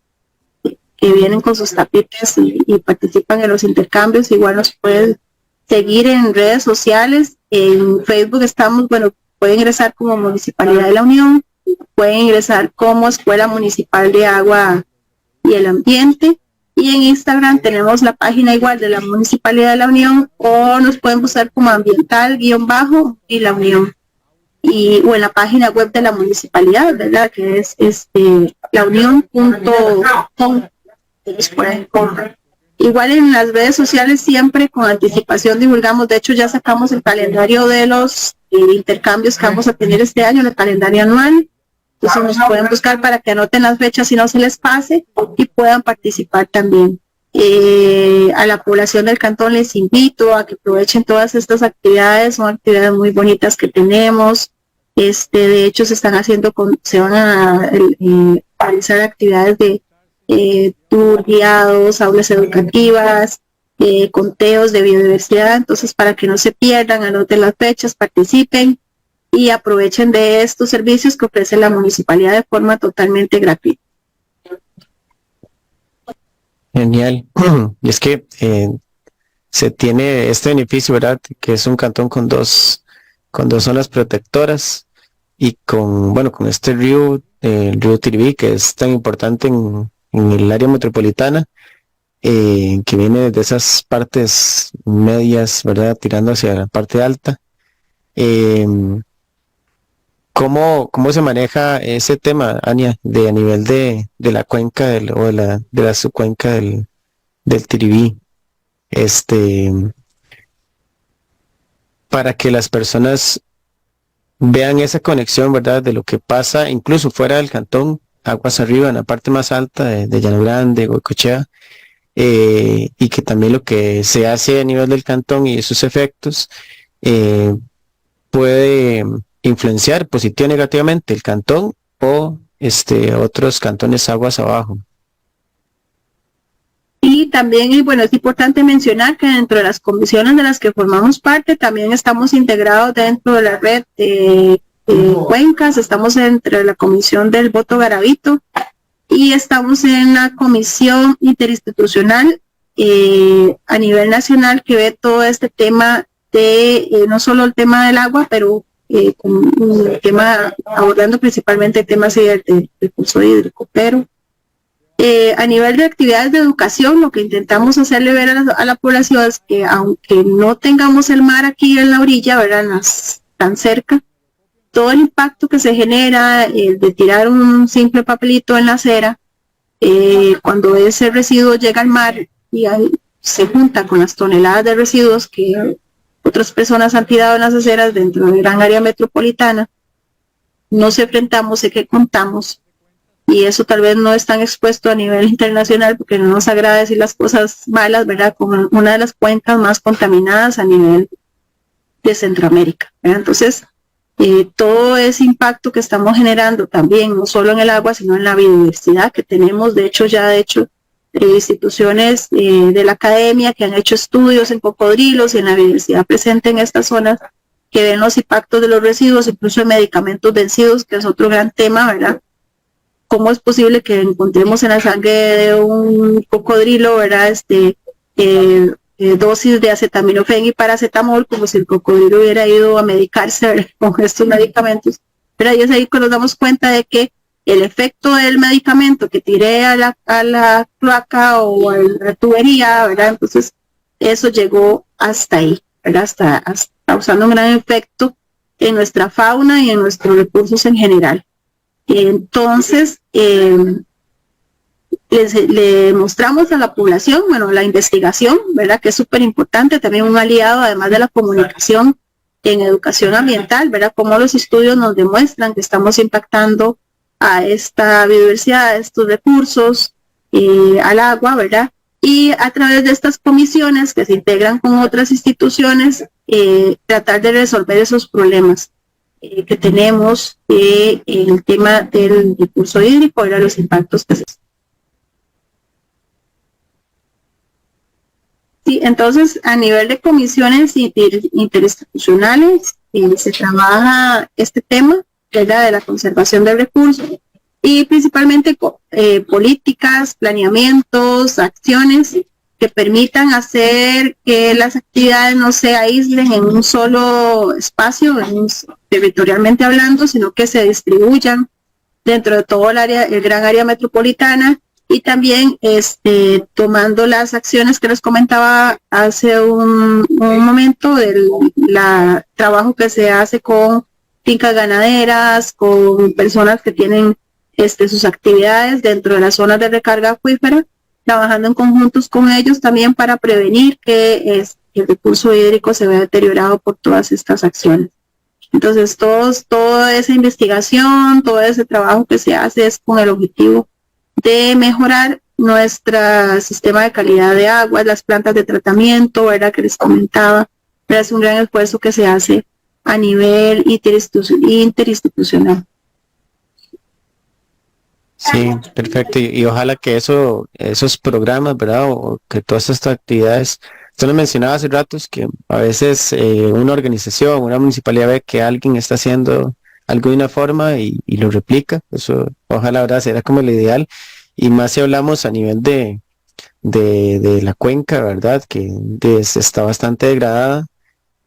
que vienen con sus tapitas y participan en los intercambios. Igual nos pueden seguir en redes sociales. En Facebook estamos, bueno, pueden ingresar como Municipalidad de la Unión, pueden ingresar como Escuela Municipal de Agua y el Ambiente, y en Instagram tenemos la página igual de la Municipalidad de la Unión, o nos pueden buscar como ambiental_ y la Unión, o en la página web de la Municipalidad, ¿verdad? Que es launion.com. Igual en las redes sociales siempre con anticipación divulgamos. De hecho ya sacamos el calendario de los intercambios que vamos a tener este año, el calendario anual. Entonces nos pueden buscar para que anoten las fechas y no se les pase y puedan participar también. A la población del cantón les invito a que aprovechen todas estas actividades. Son actividades muy bonitas que tenemos. De hecho se van a realizar actividades de tour guiados, aulas educativas, conteos de biodiversidad. Entonces, para que no se pierdan, anoten las fechas, participen y aprovechen de estos servicios que ofrece la municipalidad de forma totalmente gratuita. Genial. Y es que se tiene este beneficio, ¿verdad? Que es un cantón con dos zonas protectoras y con este río, el río Tiribí, que es tan importante en el área metropolitana, que viene de esas partes medias, ¿verdad? Tirando hacia la parte alta. ¿Cómo se maneja ese tema, Ania, a nivel de la cuenca de la subcuenca del Tiribí? Para que las personas vean esa conexión, ¿verdad? De lo que pasa incluso fuera del cantón, aguas arriba, en la parte más alta de Llano Grande, Goicoechea, y que también lo que se hace a nivel del cantón y sus efectos puede influenciar positivo o negativamente el cantón o otros cantones aguas abajo. Y también, bueno, es importante mencionar que dentro de las comisiones de las que formamos parte, también estamos integrados dentro de la red de cuencas. Estamos entre la comisión del Voto Garavito y estamos en la comisión interinstitucional a nivel nacional, que ve todo este tema de no solo el tema del agua, pero con un tema abordando principalmente temas de recurso hídrico. Pero a nivel de actividades de educación, lo que intentamos hacerle ver a la población es que aunque no tengamos el mar aquí en la orilla, ¿verdad?, tan cerca, todo el impacto que se genera de tirar un simple papelito en la acera, cuando ese residuo llega al mar y se junta con las toneladas de residuos que otras personas han tirado en las aceras dentro de la gran área metropolitana, nos enfrentamos, sé que contamos, y eso tal vez no es tan expuesto a nivel internacional porque no nos agrada decir las cosas malas, ¿verdad?, como una de las cuencas más contaminadas a nivel de Centroamérica, ¿verdad? Entonces, todo ese impacto que estamos generando también, no solo en el agua, sino en la biodiversidad que tenemos, de hecho, instituciones de la academia que han hecho estudios en cocodrilos y en la biodiversidad presente en estas zonas, que ven los impactos de los residuos, incluso de medicamentos vencidos, que es otro gran tema, ¿verdad? ¿Cómo es posible que encontremos en la sangre de un cocodrilo, ¿verdad? Dosis de acetaminofén y paracetamol, como si el cocodrilo hubiera ido a medicarse, ¿verdad?, con estos medicamentos. Pero ahí es ahí que nos damos cuenta de que el efecto del medicamento que tiré a la cloaca o a la tubería, ¿verdad? Entonces, eso llegó hasta ahí, ¿verdad? Hasta causando un gran efecto en nuestra fauna y en nuestros recursos en general. Entonces, le mostramos a la población, bueno, la investigación, ¿verdad?, que es súper importante, también un aliado, además de la comunicación en educación ambiental, ¿verdad?, cómo los estudios nos demuestran que estamos impactando a esta biodiversidad, a estos recursos, al agua, ¿verdad? Y a través de estas comisiones que se integran con otras instituciones, tratar de resolver esos problemas que tenemos en el tema del recurso hídrico, ¿verdad?, los impactos que se... Sí, entonces, a nivel de comisiones interinstitucionales, se trabaja este tema, ¿verdad?, de la conservación del recurso, y principalmente políticas, planeamientos, acciones que permitan hacer que las actividades no se aíslen en un solo espacio, territorialmente hablando, sino que se distribuyan dentro de todo el gran área metropolitana, y también tomando las acciones que les comentaba hace un momento del trabajo que se hace con fincas ganaderas, con personas que tienen sus actividades dentro de las zonas de recarga acuífera, trabajando en conjuntos con ellos también para prevenir que el recurso hídrico se vea deteriorado por todas estas acciones. Entonces, toda esa investigación, todo ese trabajo que se hace es con el objetivo de mejorar nuestro sistema de calidad de agua, las plantas de tratamiento, ¿verdad?, que les comentaba. Pero es un gran esfuerzo que se hace a nivel interinstitucional. Sí, perfecto. Y ojalá que esos programas, ¿verdad?, o que todas estas actividades, usted lo mencionaba hace ratos, que a veces una organización, una municipalidad ve que alguien está haciendo algo de una forma y lo replica. Eso, ojalá, ¿verdad?, será como lo ideal. Y más si hablamos a nivel de la cuenca, ¿verdad?, que está bastante degradada,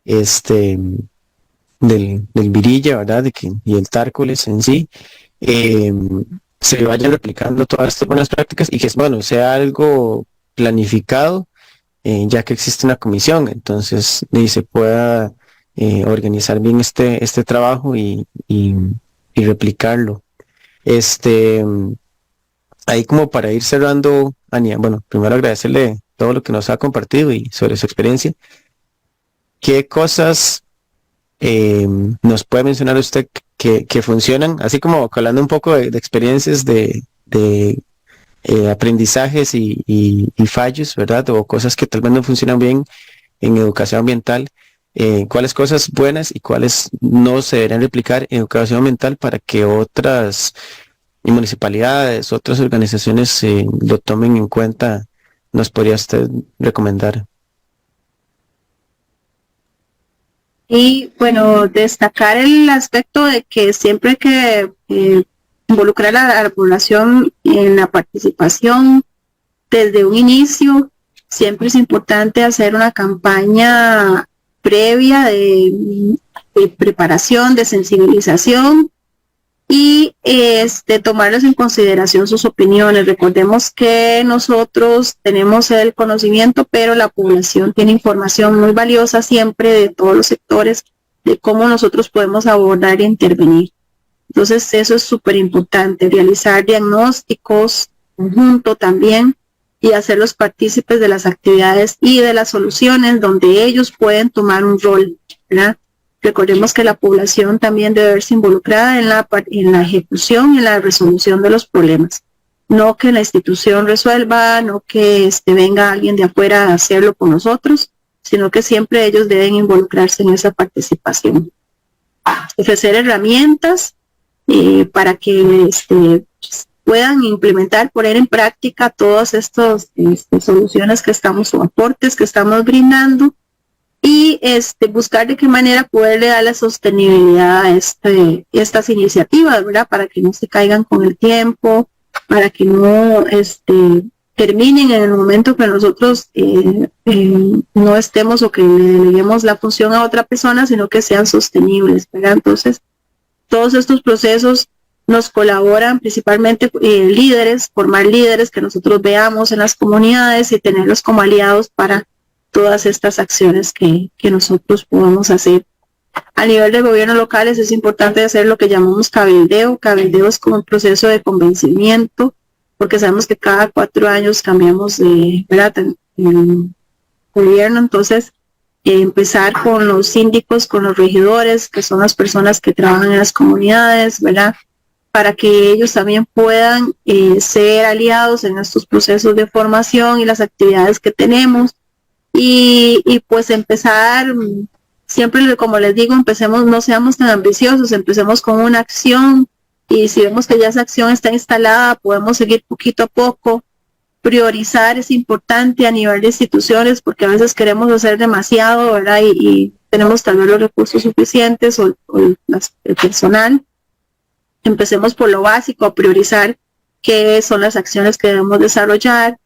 del Virilla, ¿verdad?, y el Tárcoles en sí, se vayan replicando todas estas buenas prácticas y que, bueno, sea algo planificado, ya que existe una comisión, entonces se pueda organizar bien este trabajo y replicarlo. Ahí como para ir cerrando, Ania, bueno, primero agradecerle todo lo que nos ha compartido y sobre su experiencia. ¿Qué cosas nos puede mencionar usted que funcionan, así como hablando un poco de experiencias de aprendizajes y fallos, ¿verdad?, o cosas que tal vez no funcionan bien en educación ambiental? ¿Cuáles cosas buenas y cuáles no se deberían replicar en educación ambiental para que otras municipalidades, otras organizaciones lo tomen en cuenta? ¿Nos podría usted recomendar? Y bueno, destacar el aspecto de que siempre hay que involucrar a la población en la participación desde un inicio. Siempre es importante hacer una campaña previa de preparación, de sensibilización, y tomarles en consideración sus opiniones. Recordemos que nosotros tenemos el conocimiento, pero la población tiene información muy valiosa siempre de todos los sectores, de cómo nosotros podemos abordar e intervenir. Entonces, eso es súper importante, realizar diagnósticos conjunto también y hacerlos partícipes de las actividades y de las soluciones donde ellos pueden tomar un rol, ¿verdad? Recordemos que la población también debe verse involucrada en la ejecución y en la resolución de los problemas. No que la institución resuelva, no que venga alguien de afuera a hacerlo con nosotros, sino que siempre ellos deben involucrarse en esa participación. Ofrecer herramientas para que puedan implementar, poner en práctica todas estas soluciones que estamos, o aportes que estamos brindando, y buscar de qué manera poderle dar la sostenibilidad a estas iniciativas, ¿verdad? Para que no se caigan con el tiempo, para que no terminen en el momento que nosotros no estemos, o que le deleguemos la función a otra persona, sino que sean sostenibles, ¿verdad? Entonces, todos estos procesos nos colaboran principalmente líderes, formar líderes que nosotros veamos en las comunidades y tenerlos como aliados para todas estas acciones que nosotros podemos hacer. A nivel de gobiernos locales es importante hacer lo que llamamos cabildeo. Cabildeo es como un proceso de convencimiento, porque sabemos que cada 4 años cambiamos de gobierno. Entonces, empezar con los síndicos, con los regidores, que son las personas que trabajan en las comunidades, ¿verdad? Para que ellos también puedan ser aliados en estos procesos de formación y las actividades que tenemos. Y pues empezar, siempre como les digo, empecemos, no seamos tan ambiciosos, empecemos con una acción, y si vemos que ya esa acción está instalada, podemos seguir poquito a poco. Priorizar es importante a nivel de instituciones, porque a veces queremos hacer demasiado, ¿verdad? Y tenemos tal vez los recursos suficientes o el personal. Empecemos por lo básico, a priorizar qué son las acciones que debemos desarrollar.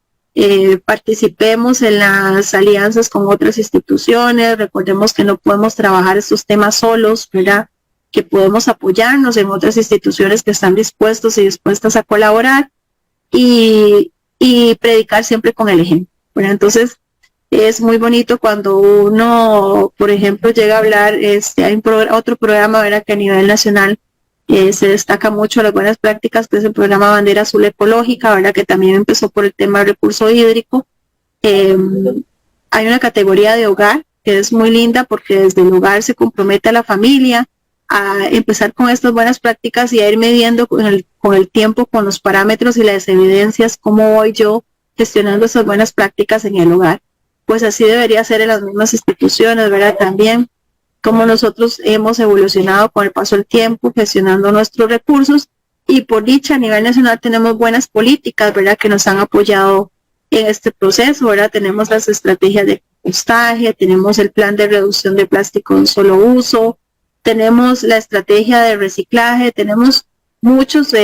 Participemos en las alianzas con otras instituciones. Recordemos que no podemos trabajar estos temas solos, ¿verdad? Que podemos apoyarnos en otras instituciones que están dispuestos y dispuestas a colaborar, y predicar siempre con el ejemplo, ¿verdad? Entonces, es muy bonito cuando uno, por ejemplo, llega a hablar, hay otro programa, ¿verdad?, que a nivel nacional se destaca mucho las buenas prácticas, que es el programa Bandera Azul Ecológica, ¿verdad?, que también empezó por el tema del recurso hídrico. Hay una categoría de hogar que es muy linda, porque desde el hogar se compromete a la familia a empezar con estas buenas prácticas y a ir midiendo con el tiempo, con los parámetros y las evidencias, cómo voy yo gestionando esas buenas prácticas en el hogar. Pues así debería ser en las mismas instituciones, ¿verdad? También cómo nosotros hemos evolucionado con el paso del tiempo, gestionando nuestros recursos, y por dicha a nivel nacional tenemos buenas políticas, ¿verdad?, que nos han apoyado en este proceso, ¿verdad? Tenemos las estrategias de compostaje, tenemos el plan de reducción de plástico de un solo uso, tenemos la estrategia de reciclaje, tenemos muchos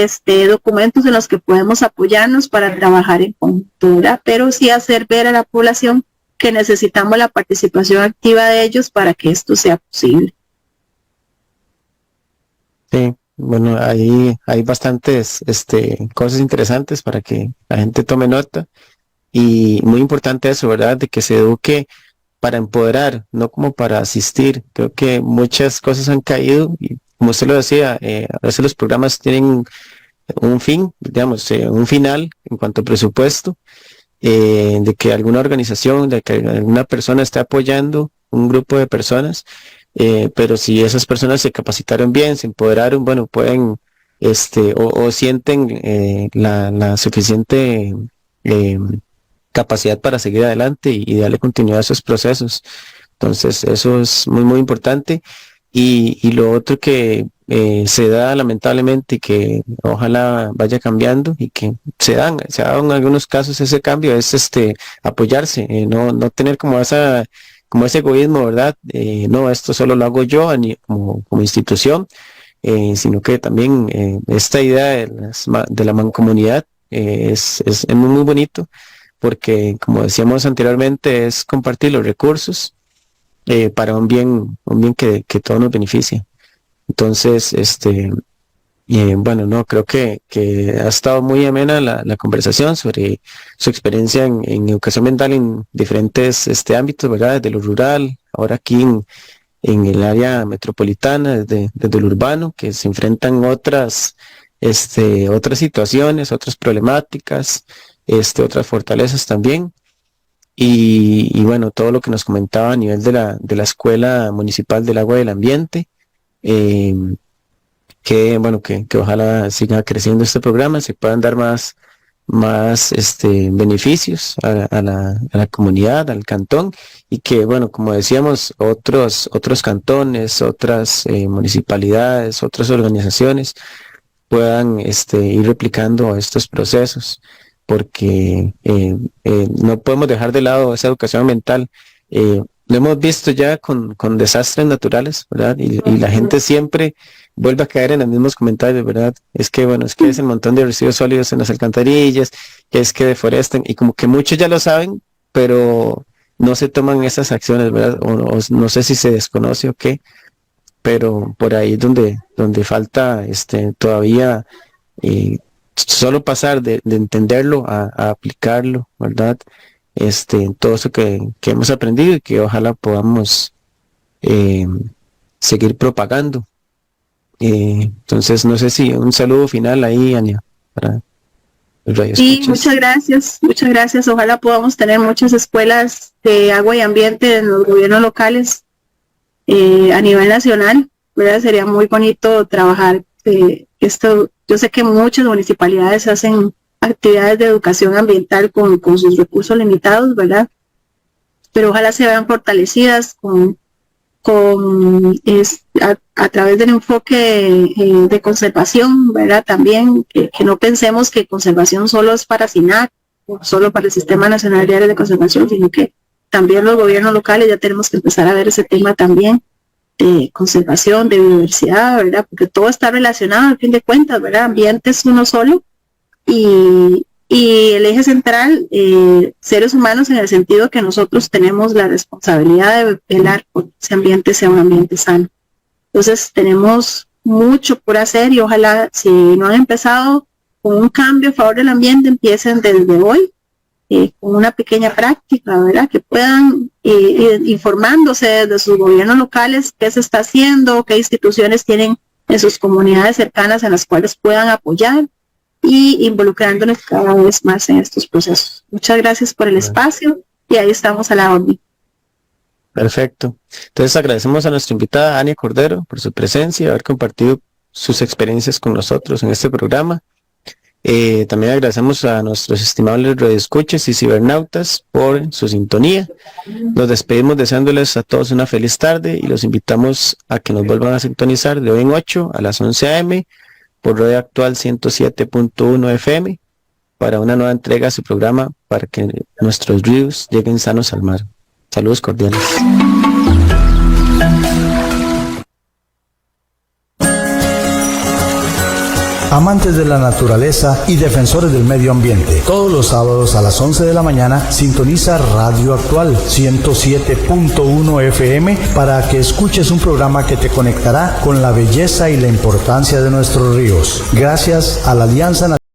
documentos en los que podemos apoyarnos para trabajar en conjunto, ¿verdad? Pero sí hacer ver a la población que necesitamos la participación activa de ellos para que esto sea posible. Sí, bueno, ahí hay bastantes cosas interesantes para que la gente tome nota, y muy importante eso, ¿verdad?, de que se eduque para empoderar, no como para asistir. Creo que muchas cosas han caído, y como usted lo decía, a veces los programas tienen un fin, digamos, un final en cuanto a presupuesto, de que alguna organización, de que alguna persona esté apoyando un grupo de personas, pero si esas personas se capacitaron bien, se empoderaron, bueno, pueden o sienten la suficiente capacidad para seguir adelante y darle continuidad a esos procesos. Entonces eso es muy muy importante. Y lo otro que se da lamentablemente, y que ojalá vaya cambiando, y que se ha dado en algunos casos ese cambio, es apoyarse, no tener como ese egoísmo, ¿verdad? No, esto solo lo hago yo como institución, sino que también esta idea de la mancomunidad es muy, muy bonito, porque como decíamos anteriormente, es compartir los recursos para un bien que todo nos beneficia. Entonces, bueno, no, creo que ha estado muy amena la conversación sobre su experiencia en educación ambiental en diferentes ámbitos, ¿verdad? Desde lo rural, ahora aquí en el área metropolitana, desde lo urbano, que se enfrentan otras situaciones, otras problemáticas, otras fortalezas también. Y bueno, todo lo que nos comentaba a nivel de la Escuela Municipal del Agua y del Ambiente, que bueno, que ojalá siga creciendo este programa, se puedan dar más más beneficios a la comunidad, al cantón, y que, bueno, como decíamos, otros cantones, otras municipalidades, otras organizaciones puedan ir replicando estos procesos, porque no podemos dejar de lado esa educación ambiental. Lo hemos visto ya con desastres naturales, ¿verdad? Y la gente siempre vuelve a caer en los mismos comentarios, ¿verdad? Es que es el montón de residuos sólidos en las alcantarillas, que es que deforestan, y como que muchos ya lo saben, pero no se toman esas acciones, ¿verdad? O no sé si se desconoce o qué, pero por ahí es donde falta todavía solo pasar de entenderlo a aplicarlo, ¿verdad? Todo eso que hemos aprendido y que ojalá podamos seguir propagando. Entonces, no sé si un saludo final ahí, Ania, para el radio. Sí, muchas gracias. Ojalá podamos tener muchas escuelas de agua y ambiente en los gobiernos locales a nivel nacional, ¿verdad? Sería muy bonito trabajar esto. Yo sé que muchas municipalidades hacen actividades de educación ambiental con sus recursos limitados, ¿verdad? Pero ojalá se vean fortalecidas a través del enfoque de conservación, ¿verdad? También que no pensemos que conservación solo es para SINAC, o solo para el Sistema Nacional de Áreas de Conservación, sino que también los gobiernos locales ya tenemos que empezar a ver ese tema también de conservación, de biodiversidad, ¿verdad? Porque todo está relacionado al fin de cuentas, ¿verdad? Ambiente es uno solo y el eje central, seres humanos, en el sentido que nosotros tenemos la responsabilidad de velar por que ese ambiente sea un ambiente sano. Entonces tenemos mucho por hacer y ojalá, si no han empezado con un cambio a favor del ambiente, empiecen desde hoy con una pequeña práctica, ¿verdad? Que puedan informándose de sus gobiernos locales qué se está haciendo, qué instituciones tienen en sus comunidades cercanas en las cuales puedan apoyar, y involucrándonos cada vez más en estos procesos. Muchas gracias por el espacio y ahí estamos a la orden. Perfecto. Entonces agradecemos a nuestra invitada Ania Cordero por su presencia y haber compartido sus experiencias con nosotros en este programa. También agradecemos a nuestros estimables radioescuchas y cibernautas por su sintonía. Nos despedimos deseándoles a todos una feliz tarde y los invitamos a que nos vuelvan a sintonizar de hoy en 8 a las 11 a.m. por Radio Actual 107.1 FM para una nueva entrega de su programa para que nuestros ríos lleguen sanos al mar. Saludos cordiales. Amantes de la naturaleza y defensores del medio ambiente, todos los sábados a las 11 de la mañana sintoniza Radio Actual 107.1 FM para que escuches un programa que te conectará con la belleza y la importancia de nuestros ríos. Gracias a la Alianza Nacional